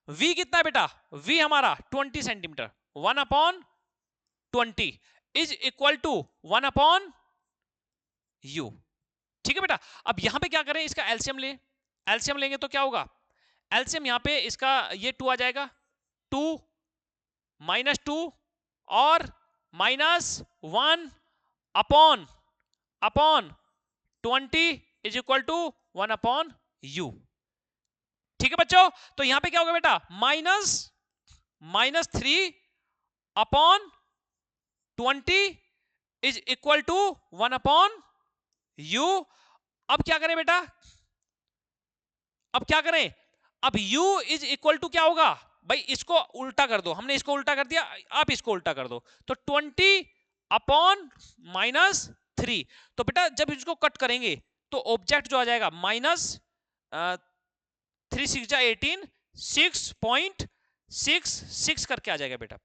v कितना है बेटा? v हमारा 20 centimetre. 1 upon 20 is equal to 1 upon u। ठीक है बेटा? अब यहां पे क्या करें? इसका एलसीएम ले, एलसीएम लेंगे तो क्या होगा? एलसीएम यहां पे इसका ये 2 आ जाएगा, 2 -2 और -1 upon 20 is equal to 1 upon u। ठीक है बच्चों? तो यहां पे क्या होगा बेटा? -3 upon 20 is equal to 1 upon u। अब क्या करें बेटा? अब क्या करें? अब u इज इक्वल टू क्या होगा भाई? इसको उल्टा कर दो, हमने इसको उल्टा कर दिया, आप इसको उल्टा कर दो, तो 20 अपॉन -3। तो बेटा जब इसको कट करेंगे तो ऑब्जेक्ट जो आ जाएगा -3 6 18 6.66 करके आ जाएगा बेटा।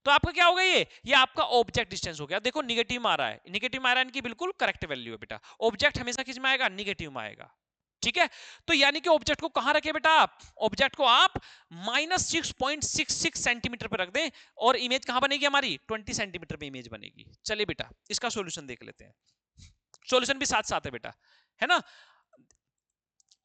तो आपका क्या होगा? ये आपका ऑब्जेक्ट डिस्टेंस हो गया। देखो निगेटिव में आ रहा है, निगेटिव में आ रहा है, इनकी बिल्कुल करेक्ट वैल्यू है बेटा। ऑब्जेक्ट हमेशा किस में आएगा? निगेटिव में आएगा। ठीक है? तो यानी कि ऑब्जेक्ट को कहां रखे बेटा? आप ऑब्जेक्ट को आप -6.66 सेंटीमीटर पर रख दें और इमेज कहां बनेगी हमारी? 20 सेंटीमीटर पे इमेज बनेगी। चलिए बेटा इसका सॉल्यूशन देख लेते हैं। सॉल्यूशन भी साथ साथ है बेटा, है ना?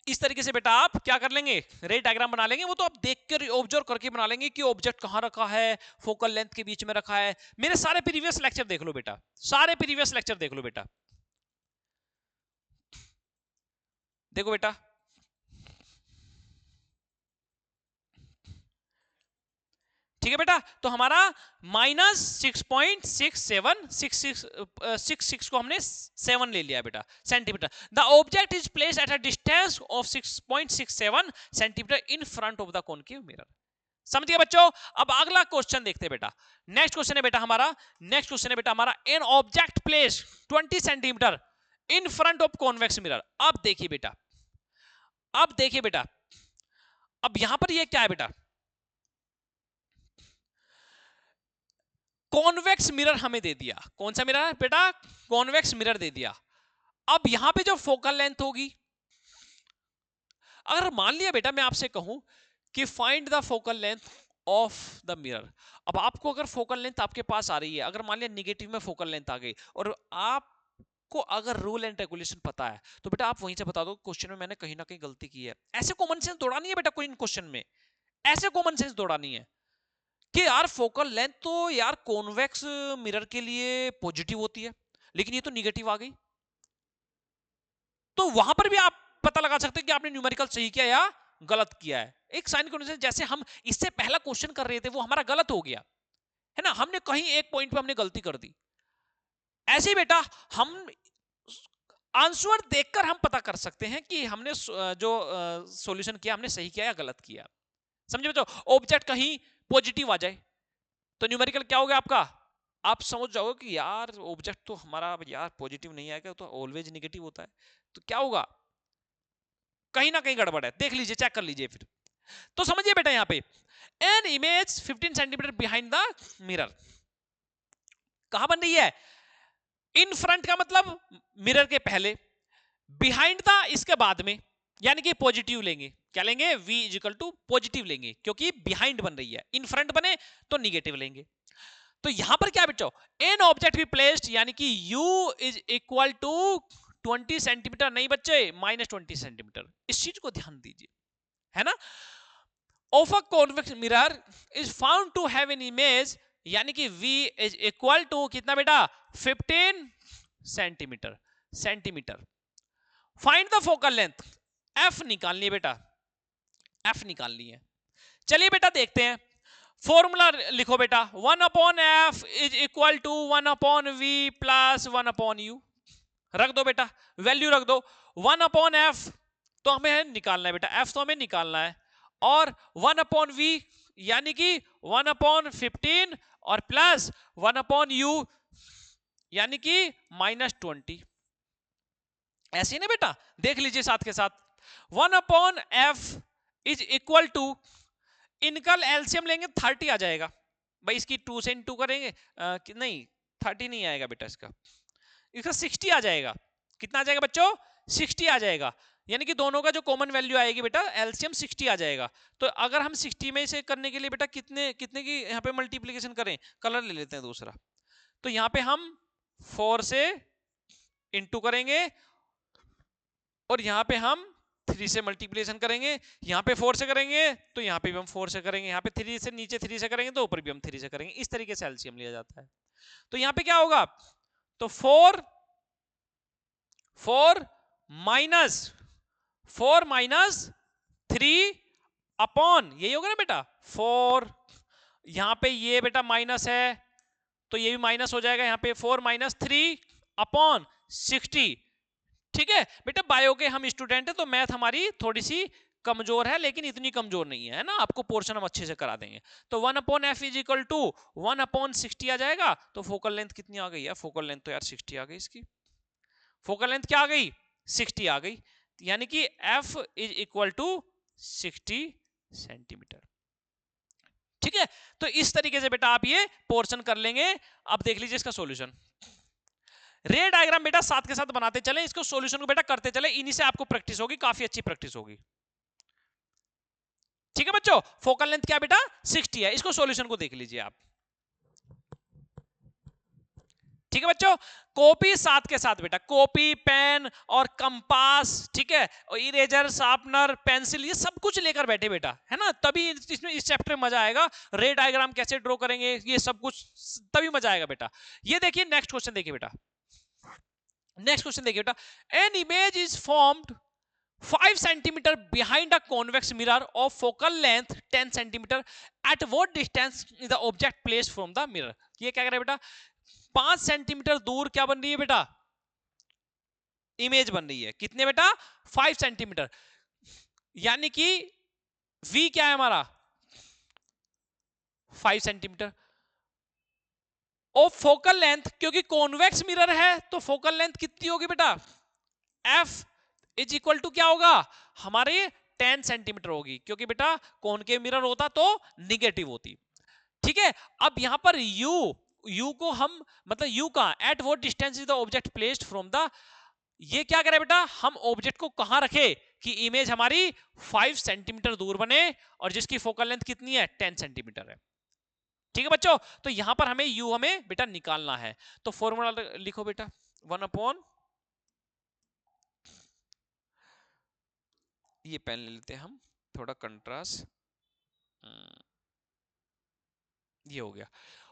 इस तरीके से बेटा आप क्या कर लेंगे? रे डायग्राम बना लेंगे। वो तो आप देख कर ऑब्जर्व करके बना लेंगे कि ऑब्जेक्ट कहां रखा है, फोकल लेंथ के बीच में रखा है। मेरे सारे प्रीवियस लेक्चर देख लो बेटा, सारे प्रीवियस लेक्चर देख लो बेटा। देखो बेटा, ठीक है बेटा? तो हमारा -6.6766 को हमने 7 ले लिया बेटा centimetre. The object is placed at a distance of 6.67 centimetre in front of the concave mirror. समझ गए बच्चों? अब अगला क्वेश्चन देखते हैं बेटा। नेक्स्ट क्वेश्चन है बेटा हमारा, नेक्स्ट क्वेश्चन है बेटा हमारा, an object place 20 centimetre in front of convex mirror. अब देखिए बेटा, अब देखिए बेटा, अब यहां पर ये क्या है बेटा? कॉन्वेक्स मिरर हमें दे दिया। कौन सा मिरर है बेटा? कॉन्वेक्स मिरर दे दिया। अब यहां पे जो फोकल लेंथ होगी, अगर मान लिया बेटा मैं आपसे कहूं कि find the focal length of the mirror. अब आपको अगर फोकल लेंथ आपके पास आ रही है, अगर मान लिया निगेटिव में फोकल लेंथ आ गई और आपको अगर रूल एंड रेगुलेशन पता है, तो बेटा आप वहीं से बता दो क्वेश्चन में मैंने कहीं ना कहीं गलती की है। ऐसे कॉमन सेंस दौड़ा नहीं है बेटा कोई क्वेश्चन में, ऐसे कॉमन सेंस दौड़ा नहीं है कि यार फोकल लेंथ तो यार कॉन्वेक्स मिरर के लिए पॉजिटिव होती है, लेकिन ये तो निगेटिव आ गई। तो वहां पर भी आप पता लगा सकते हैं कि आपने न्यूमेरिकल सही किया या गलत किया है। एक साइन कॉन्वेक्शन जैसे हम इससे पहला क्वेश्चन कर रहे थे वो हमारा गलत हो गया है ना, हमने कहीं एक पॉइंट पे हमने गलती कर दी। ऐसे ही बेटा हम आंसर देखकर हम पता कर सकते हैं कि हमने जो सॉल्यूशन किया हमने सही किया या गलत किया। समझे बच्चों? ऑब्जेक्ट कहीं पॉजिटिव आ जाए तो न्यूमेरिकल क्या हो गया आपका? आप समझ जाओगे कि यार ऑब्जेक्ट तो हमारा यार पॉजिटिव नहीं आएगा, तो ऑलवेज नेगेटिव होता है, तो क्या होगा, कहीं ना कहीं गड़बड़ है। देख लीजिए, चेक कर लीजिए फिर। तो समझिए बेटा, यहां पे an image 15 centimetre behind the mirror कहां बन रही है, इन फ्रंट का मतलब मिरर के पहले, बिहाइंड था इसके बाद में, यानी कि पॉजिटिव लेंगे, क्या लेंगे, v इजिकल टू पॉजिटिव लेंगे, क्योंकि बिहाइंड बन रही है, इन फ्रंट बने तो निगेटिव लेंगे। तो यहां पर क्या बेटा, एन ऑब्जेक्ट बी प्लेस्ड, यानी कि u is equal to 20 centimetre, नहीं बच्चे, -20 सेंटीमीटर, इस चीज को ध्यान दीजिए, है ना। Of a convex mirror is found to have an image, यानी कि v इज इक्वल टू कितना बेटा, 15 centimetre. Find the focal length, f निकालनी है बेटा, f निकालनी है। चलिए बेटा देखते हैं, फॉर्मूला लिखो बेटा, 1/f is equal to 1/v plus 1/u, रख दो बेटा, वैल्यू रख दो। 1/f तो हमें निकालना है बेटा, f तो हमें निकालना है, और 1/v यानी कि 1/15 और प्लस 1/u यानी कि -20, ऐसे ही ना बेटा, देख लीजिए साथ के साथ, 1/f इज इक्वल टू, इनका एलसीएम लेंगे 30 आ जाएगा भाई, इसकी 2 से इंटू करेंगे, नहीं 30 नहीं आएगा बेटा, इसका 60 आ जाएगा। कितना आ जाएगा बच्चों, 60 आ जाएगा, यानी कि दोनों का जो कॉमन वैल्यू आएगी बेटा, एलसीएम 60 आ जाएगा। तो अगर हम 60 में से करने के लिए बेटा कितने कितने की यहाँ पे मल्टीप्लीकेशन करें, कलर ले लेते हैं दूसरा, तो यहाँ पे हम 4 से इंटू करेंगे, और यहां पे हम 3 से मल्टीप्लिकेशन करेंगे, यहां पे 4 से करेंगे तो यहां पे भी हम 4 से करेंगे, यहां पे 3 से नीचे 3 से करेंगे तो ऊपर भी हम 3 से करेंगे, इस तरीके से एलसीएम लिया जाता है। तो यहां पे क्या होगा, तो 4 माइनस 3 अपॉन, यही होगा ना बेटा, 4, यहां पे ये बेटा माइनस है तो ये भी माइनस हो जाएगा, यहां पे 4 माइनस 3 अपॉन 60। ठीक है बेटा, बायो के हम स्टूडेंट हैं तो मैथ हमारी थोड़ी सी कमजोर है, लेकिन इतनी कमजोर नहीं है ना, आपको पोर्शन हम अच्छे से करा देंगे। तो 1/f इज इक्वल टू 1/60 आ जाएगा। तो फोकल लेंथ कितनी आ गई है, फोकल लेंथ तो यार 60 आ गई, इसकी फोकल लेंथ क्या आ गई, 60 आ गई, यानी कि f is equal to 60 centimetre. ठीक है, तो इस तरीके से बेटा आप ये पोर्शन कर लेंगे। अब देख लीजिए इसका सॉल्यूशन, रे डायग्राम बेटा साथ के साथ बनाते चले, इसको सॉल्यूशन को बेटा करते चले, इन्हीं से आपको प्रैक्टिस होगी, काफी अच्छी प्रैक्टिस होगी। ठीक है बच्चों, फोकल लेंथ क्या बेटा 60 है, इसको सॉल्यूशन को देख लीजिए आप। ठीक है बच्चों, कॉपी साथ के साथ बेटा, कॉपी पेन और कंपास, ठीक है, और इरेजर शार्पनर पेंसिल, ये सब कुछ लेकर बैठे बेटा, है ना, तभी इसमें इस चैप्टर में मजा आएगा। रे डायग्राम कैसे ड्रॉ करेंगे, ये सब कुछ तभी मजा आएगा बेटा। ये देखिए नेक्स्ट क्वेश्चन देखिए बेटा, नेक्स्ट क्वेश्चन देखिए बेटा, an image is formed 5 centimetre behind a convex mirror of focal length 10 centimetre, at what distance is the object placed from the mirror. ये क्या कर रहा है बेटा, 5 सेंटीमीटर दूर क्या बन रही है बेटा, इमेज बन रही है, कितने बेटा 5 सेंटीमीटर, यानी कि v क्या है हमारा 5 सेंटीमीटर, और फोकल लेंथ, क्योंकि कॉन्वेक्स मिरर है तो फोकल लेंथ कितनी होगी बेटा, f इज इक्वल टू क्या होगा हमारे 10 सेंटीमीटर होगी, क्योंकि बेटा कॉनकेव मिरर होता तो निगेटिव होती। ठीक है, अब यहां पर u को हम मतलब u का at what distance is the object placed from the, ये क्या करे बेटा, हम ऑब्जेक्ट को कहां रखे कि इमेज हमारी 5 सेंटीमीटर दूर बने और जिसकी फोकल लेंथ कितनी है 10 सेंटीमीटर है। ठीक है बच्चों, तो यहां पर हमें u हमें बेटा निकालना है, तो फॉर्मूला लिखो बेटा, 1/, ये पेन ले लेते हैं हम थोड़ा कंट्रास्ट, ये हो गया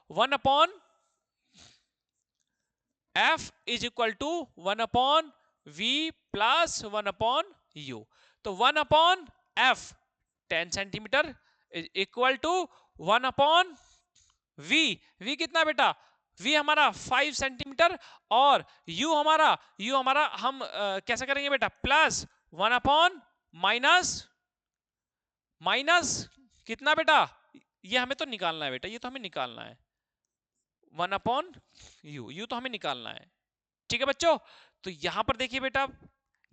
1/f is equal to 1/v plus 1/u, तो 1/f 10 centimetre is equal to 1/v, v कितना बेटा, v हमारा 5 सेंटीमीटर, और u हमारा हम कैसे करेंगे बेटा, प्लस 1/ माइनस कितना बेटा, ये हमें तो निकालना है बेटा, ये तो हमें निकालना है 1/u, यू तो हमें निकालना है, ठीक है बच्चों। तो यहां पर देखिए बेटा,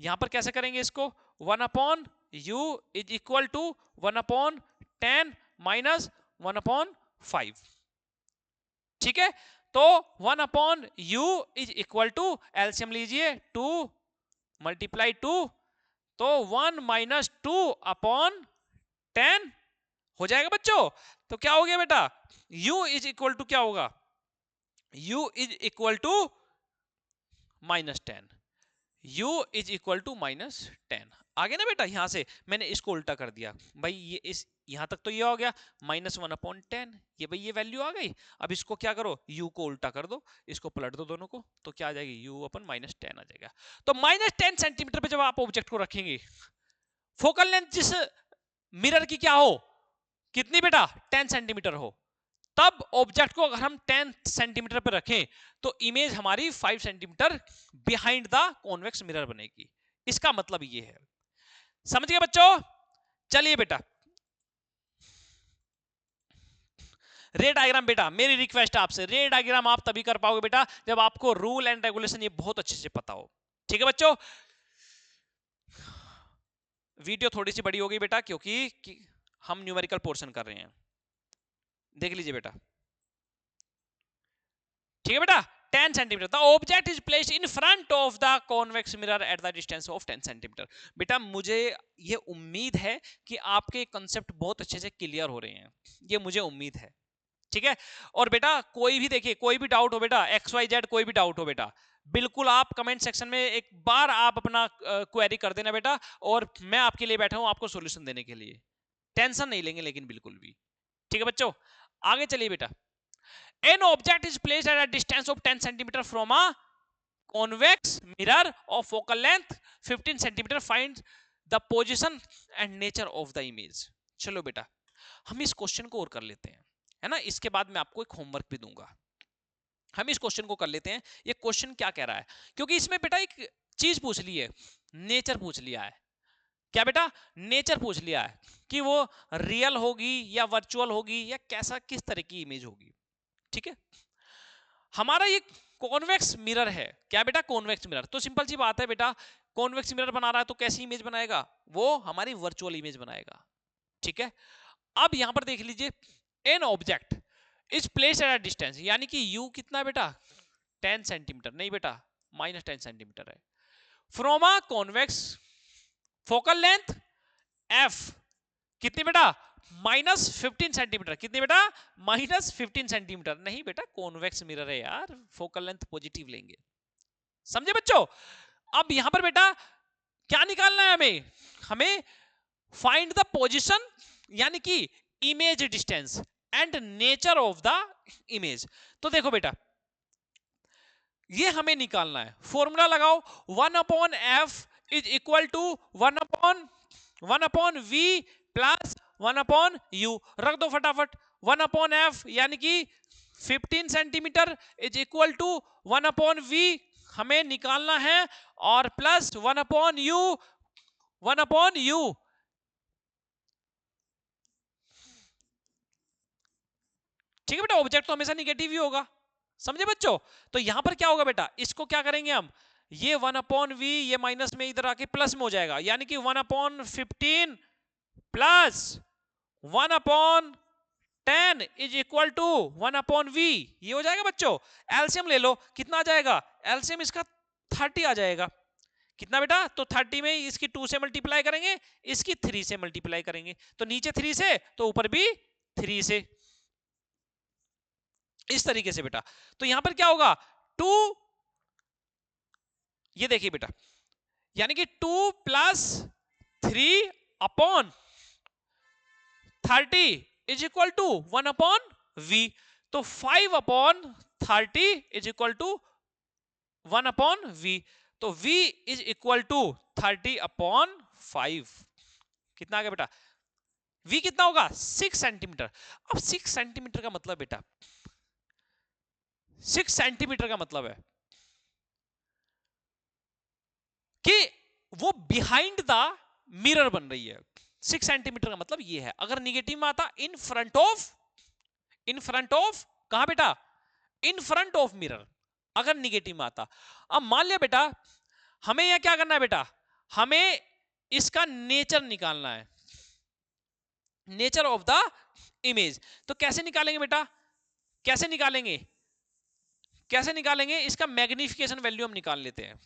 यहां पर कैसे करेंगे इसको, 1/u is equal to 1/10 minus 1/5, ठीक है। तो 1/u is equal to, LCM लीजिए, 2 मल्टीप्लाई 2, तो 1 माइनस 2/10 हो जाएगा बच्चों। तो क्या हो गया बेटा, u इज इक्वल टू क्या होगा, u is equal to -10, u is equal to -10 आ गया ना बेटा। यहां से मैंने इसको उल्टा कर दिया भाई, ये इस यहां तक तो ये हो गया -1/10, ये भाई ये वैल्यू आ गई। अब इसको क्या करो, u को उल्टा कर दो, इसको पलट दो दोनों को, तो क्या आ जाएगी, u/10 आ जाएगा। तो -10 सेंटीमीटर पे जब आप ऑब्जेक्ट को रखेंगे, फोकल लेंथ जिस मिरर की क्या हो, कितनी बेटा, 10 सेंटीमीटर हो, तब ऑब्जेक्ट को अगर हम 10 सेंटीमीटर पर रखें तो इमेज हमारी 5 centimetre behind the convex mirror बनेगी। इसका मतलब ये है, समझ गए बच्चों। चलिए बेटा, रे डायग्राम बेटा, मेरी रिक्वेस्ट आपसे, रे डायग्राम आप तभी कर पाओगे बेटा जब आपको रूल एंड रेगुलेशन ये बहुत अच्छे से पता हो, ठीक है बच्चों। वीडियो थोड़ी सी बड़ी हो गई बेटा, क्योंकि हम न्यूमेरिकल पोर्शन कर रहे हैं, देख लीजिए बेटा, ठीक है बेटा। 10 centimetre, the object is placed in front of the convex mirror at the distance of 10 centimetre. बेटा मुझे ये उम्मीद है कि आपके कंसेप्ट बहुत अच्छे से क्लियर हो रहे हैं, ये मुझे उम्मीद है, ठीक है। और बेटा कोई भी देखिए, कोई भी डाउट हो बेटा, XYZ कोई भी डाउट हो बेटा, बिल्कुल आप कमेंट सेक्शन में एक बार आप अपना क्वेरी कर देना बेटा, और मैं आपके लिए बैठा हूं आपको सॉल्यूशन देने के लिए, टेंशन नहीं लेंगे लेकिन बिल्कुल भी, ठीक है बच्चों। आगे चलिए बेटा, an object is placed at a distance of 10 centimeter from a convex mirror of focal length 15 centimeter, find the position and nature of the image। चलो बेटा हम इस क्वेश्चन को और कर लेते हैं, है ना, इसके बाद मैं आपको एक होमवर्क भी दूंगा। हम इस क्वेश्चन को कर लेते हैं, ये क्वेश्चन क्या कह रहा है, क्योंकि इसमें बेटा एक चीज पूछ ली है, नेचर पूछ लिया है। क्या बेटा, नेचर पूछ लिया है कि वो रियल होगी या वर्चुअल होगी या कैसा, किस तरह की इमेज होगी, ठीक है। हमारा ये कॉन्वेक्स मिरर है, क्या बेटा, कॉन्वेक्स मिरर, तो सिंपल सी बात है बेटा, कॉन्वेक्स मिरर बना रहा है तो कैसी इमेज बनाएगा, वो हमारी वर्चुअल इमेज बनाएगा, ठीक है। अब यहां पर देख लीजिए, an object is placed at a distance, यानी कि u कितना बेटा, 10 सेंटीमीटर, नहीं बेटा -10 सेंटीमीटर है, from a convex focal length f, कितनी बेटा, -15 सेंटीमीटर, कितनी बेटा, -15 सेंटीमीटर, नहीं बेटा कॉन्वेक्स मिरर है यार, फोकल लेंथ पॉजिटिव लेंगे, समझे बच्चों। अब यहां पर बेटा क्या निकालना है हमें, हमें फाइंड द पोजीशन, यानी कि image distance and nature of the image. तो देखो बेटा ये हमें निकालना है, फॉर्मूला लगाओ, 1/f is equal to 1/v plus 1/u, रख दो फटाफट, 1/f यानी कि 15 centimetre is equal to 1/v हमें निकालना है, और प्लस 1/u, 1/u, ठीक है बेटा, ऑब्जेक्ट तो हमेशा निगेटिव ही होगा, समझे बच्चों। तो यहां पर क्या होगा बेटा, इसको क्या करेंगे हम, ये 1/v ये माइनस में इधर आके प्लस में हो जाएगा, यानी कि 1/15 plus 1/10 is equal to 1/v, ये हो जाएगा बच्चों। एलसीएम ले लो, कितना आ जाएगा, एलसीएम इसका 30 आ जाएगा, कितना बेटा, तो 30 में इसकी 2 से मल्टीप्लाई करेंगे, इसकी 3 से मल्टीप्लाई करेंगे, तो नीचे 3 से तो ऊपर भी 3 से, इस तरीके से बेटा। तो यहां पर क्या होगा, 2, ये देखिए बेटा, यानी कि 2 plus 3/30 is equal to 1/v, तो 5/30 इज इक्वल टू 1/v, तो v इज इक्वल टू 30/5, कितना आ गया बेटा, v कितना होगा, 6 सेंटीमीटर। अब 6 सेंटीमीटर का मतलब बेटा, 6 सेंटीमीटर का मतलब है कि वो बिहाइंड द मिरर बन रही है। 6 सेंटीमीटर का मतलब ये है, अगर निगेटिव में आता इन फ्रंट ऑफ कहां बेटा, इन फ्रंट ऑफ मिरर अगर निगेटिव में आता। अब मान लिया बेटा हमें यह क्या करना है बेटा, हमें इसका नेचर निकालना है, नेचर ऑफ द इमेज। तो कैसे निकालेंगे बेटा, कैसे निकालेंगे, कैसे निकालेंगे, इसका मैग्निफिकेशन वैल्यू हम निकाल लेते हैं।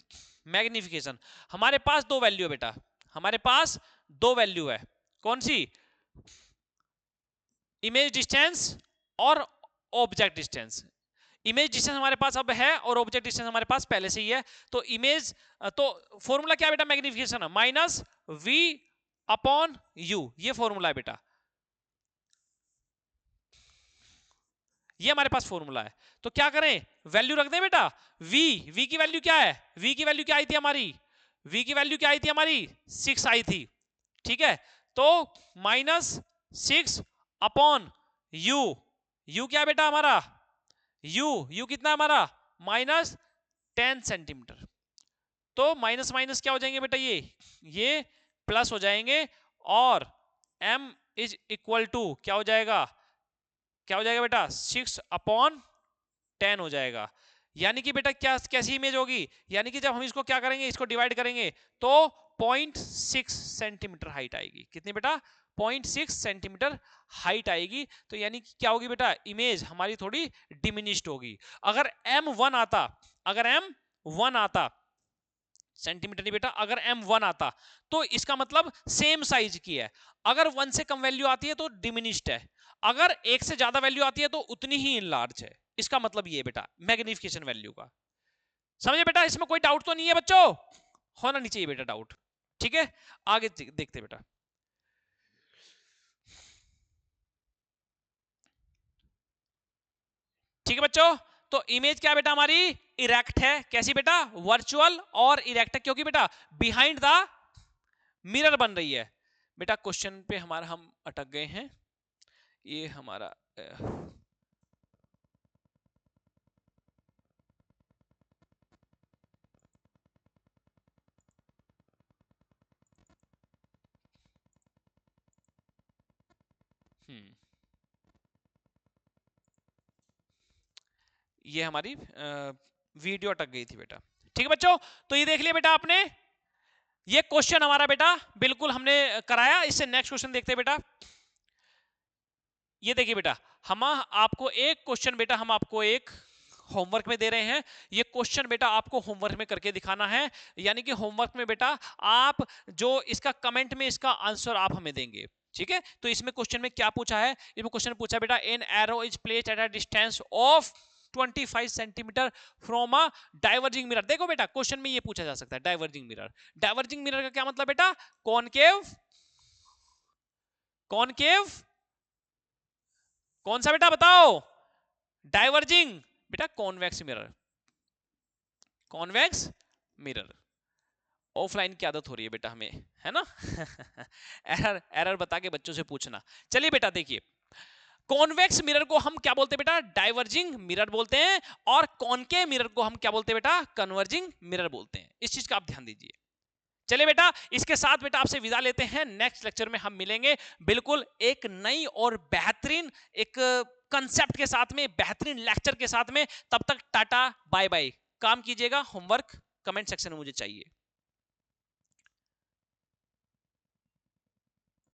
मैग्निफिकेशन हमारे पास दो वैल्यू है बेटा, हमारे पास दो वैल्यू है, कौन सी, इमेज डिस्टेंस और ऑब्जेक्ट डिस्टेंस। इमेज डिस्टेंस हमारे पास अब है और ऑब्जेक्ट डिस्टेंस हमारे पास पहले से ही है। तो इमेज, तो फॉर्मूला क्या बेटा मैग्निफिकेशन है, माइनस वी अपॉन यू, ये फॉर्मूला है बेटा, ये हमारे पास फॉर्मूला है। तो क्या करें, वैल्यू रख दें बेटा, v की वैल्यू क्या है, v की वैल्यू क्या आई थी हमारी, v की वैल्यू क्या आई थी हमारी 6 आई थी, ठीक है। तो -6 अपॉन u, u क्या बेटा हमारा, u कितना हमारा -10 सेंटीमीटर। तो माइनस माइनस क्या हो जाएंगे बेटा, ये प्लस हो जाएंगे, और m इज इक्वल टू क्या हो जाएगा, क्या हो जाएगा बेटा 6/10 हो जाएगा। यानी कि बेटा क्या कैसी इमेज होगी, यानी कि जब हम इसको क्या करेंगे, इसको डिवाइड करेंगे तो 0.6 सेंटीमीटर हाइट आएगी। कितनी बेटा 0.6 सेंटीमीटर हाइट आएगी। तो यानी कि क्या होगी बेटा, इमेज हमारी थोड़ी डिमिनिश्ड होगी। अगर m1 आता, अगर m1 आता, सेंटीमीटर नहीं बेटा, अगर m1 आता तो इसका मतलब सेम साइज की है। अगर 1 से कम वैल्यू आती है तो डिमिनिश्ड है, अगर 1 से ज्यादा वैल्यू आती है तो उतनी ही इनलार्ज है। इसका मतलब ये बेटा मैग्निफिकेशन वैल्यू का, समझे बेटा, इसमें कोई डाउट तो नहीं है बच्चों, होना नहीं चाहिए बेटा डाउट, ठीक है। आगे देखते बेटा, ठीक है बच्चों। तो इमेज क्या बेटा हमारी इरेक्ट है, कैसी बेटा वर्चुअल और इरेक्ट है, क्योंकि बेटा बिहाइंड द मिरर बन रही है। बेटा क्वेश्चन पे हमारा हम अटक गए हैं, ये हमारा ये हमारी वीडियो अटक गई थी बेटा, ठीक है बच्चों। तो ये देख लिया बेटा आपने, ये क्वेश्चन हमारा बेटा बिल्कुल हमने कराया। इससे नेक्स्ट क्वेश्चन देखते हैं बेटा। ये देखिए बेटा, हम आपको एक क्वेश्चन बेटा, हम आपको एक होमवर्क में दे रहे हैं। ये क्वेश्चन बेटा आपको होमवर्क में करके दिखाना है, यानी कि होमवर्क में बेटा आप जो इसका कमेंट में इसका आंसर आप हमें देंगे, ठीक है। तो इसमें क्वेश्चन में क्या पूछा है, इसमें क्वेश्चन पूछा बेटा an arrow is placed at a distance of 25 centimetre from a diverging mirror. देखो बेटा क्वेश्चन में ये पूछा जा सकता है डाइवर्जिंग मिरर। डाइवर्जिंग मिरर का क्या मतलब बेटा, कॉनकेव, कॉनकेव कौन सा बेटा बताओ, डाइवर्जिंग बेटा convex mirror, convex mirror. Offline की आदत हो रही है बेटा हमें, है ना एरर एरर बता के बच्चों से पूछना। चलिए बेटा देखिए, कॉन्वेक्स मिरर को हम क्या बोलते हैं बेटा, डाइवर्जिंग मिरर बोलते हैं, और कॉनकेव मिरर को हम क्या बोलते हैं बेटा, कन्वर्जिंग मिरर बोलते हैं। इस चीज का आप ध्यान दीजिए। चलिए बेटा इसके साथ बेटा आपसे विदा लेते हैं, नेक्स्ट लेक्चर में हम मिलेंगे बिल्कुल एक नई और बेहतरीन एक कंसेप्ट के साथ में, बेहतरीन लेक्चर के साथ में। तब तक टाटा बाय बाय, काम कीजिएगा, होमवर्क कमेंट सेक्शन में मुझे चाहिए।